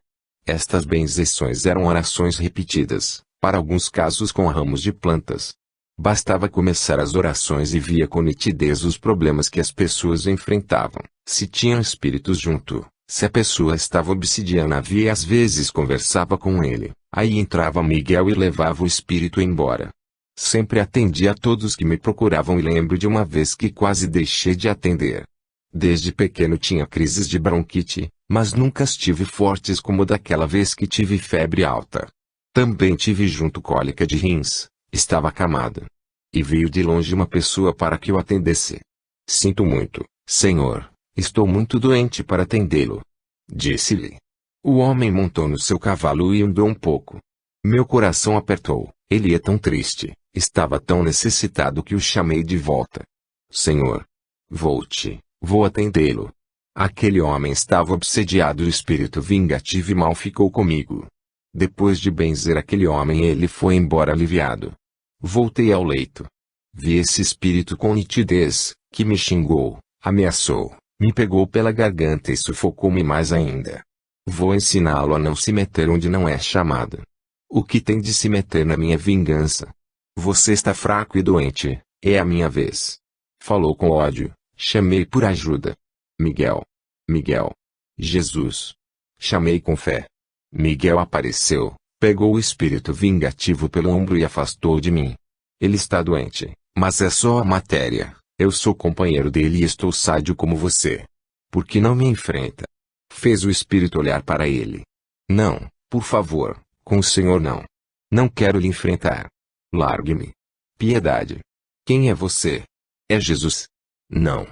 Estas benzeções eram orações repetidas, para alguns casos com ramos de plantas. Bastava começar as orações e via com nitidez os problemas que as pessoas enfrentavam, se tinham espíritos junto, se a pessoa estava obsidiana via e às vezes conversava com ele, aí entrava Miguel e levava o espírito embora. Sempre atendi a todos que me procuravam e lembro de uma vez que quase deixei de atender. Desde pequeno tinha crises de bronquite, mas nunca estive fortes como daquela vez que tive febre alta. Também tive junto cólica de rins. Estava acamado. E veio de longe uma pessoa para que eu atendesse. Sinto muito, senhor, estou muito doente para atendê-lo. Disse-lhe. O homem montou no seu cavalo e andou um pouco. Meu coração apertou, ele é tão triste, estava tão necessitado que o chamei de volta. Senhor, volte, vou atendê-lo. Aquele homem estava obsediado e o espírito vingativo e mal ficou comigo. Depois de benzer aquele homem ele foi embora aliviado. Voltei ao leito. Vi esse espírito com nitidez, que me xingou, ameaçou, me pegou pela garganta e sufocou-me mais ainda. Vou ensiná-lo a não se meter onde não é chamado. O que tem de se meter na minha vingança? Você está fraco e doente, é a minha vez. Falou com ódio, chamei por ajuda. Miguel. Miguel. Jesus. Chamei com fé. Miguel apareceu, pegou o espírito vingativo pelo ombro e afastou de mim. Ele está doente, mas é só a matéria, eu sou companheiro dele e estou sádio como você. Por que não me enfrenta? Fez o espírito olhar para ele. Não, por favor, com o senhor não. Não quero lhe enfrentar. Largue-me. Piedade. Quem é você? É Jesus? Não.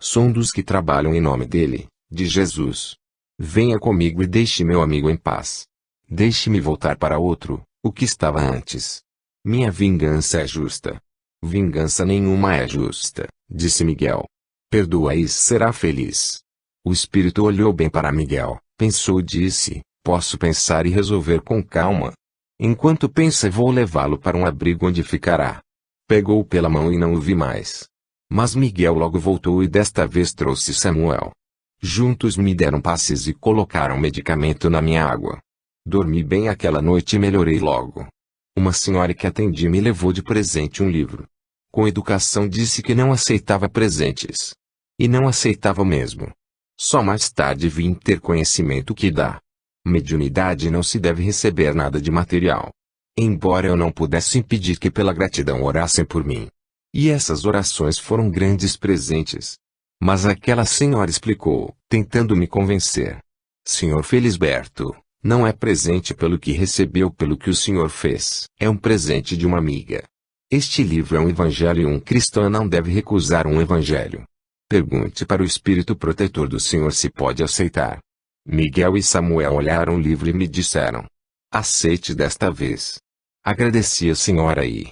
Sou um dos que trabalham em nome dele, de Jesus. Venha comigo e deixe meu amigo em paz. Deixe-me voltar para outro, o que estava antes. Minha vingança é justa. Vingança nenhuma é justa, disse Miguel. Perdoa e será feliz. O espírito olhou bem para Miguel, pensou e disse, posso pensar e resolver com calma. Enquanto pensa vou levá-lo para um abrigo onde ficará. Pegou-o pela mão e não o vi mais. Mas Miguel logo voltou e desta vez trouxe Samuel. Juntos me deram passes e colocaram medicamento na minha água. Dormi bem aquela noite e melhorei logo. Uma senhora que atendi me levou de presente um livro. Com educação disse que não aceitava presentes. E não aceitava mesmo. Só mais tarde vim ter conhecimento que dá. Mediunidade não se deve receber nada de material. Embora eu não pudesse impedir que pela gratidão orassem por mim. E essas orações foram grandes presentes. Mas aquela senhora explicou, tentando me convencer. Senhor Felisberto, não é presente pelo que recebeu pelo que o senhor fez. É um presente de uma amiga. Este livro é um evangelho e um cristão não deve recusar um evangelho. Pergunte para o espírito protetor do senhor se pode aceitar. Miguel e Samuel olharam livre e me disseram: aceite desta vez. Agradeci a senhora e,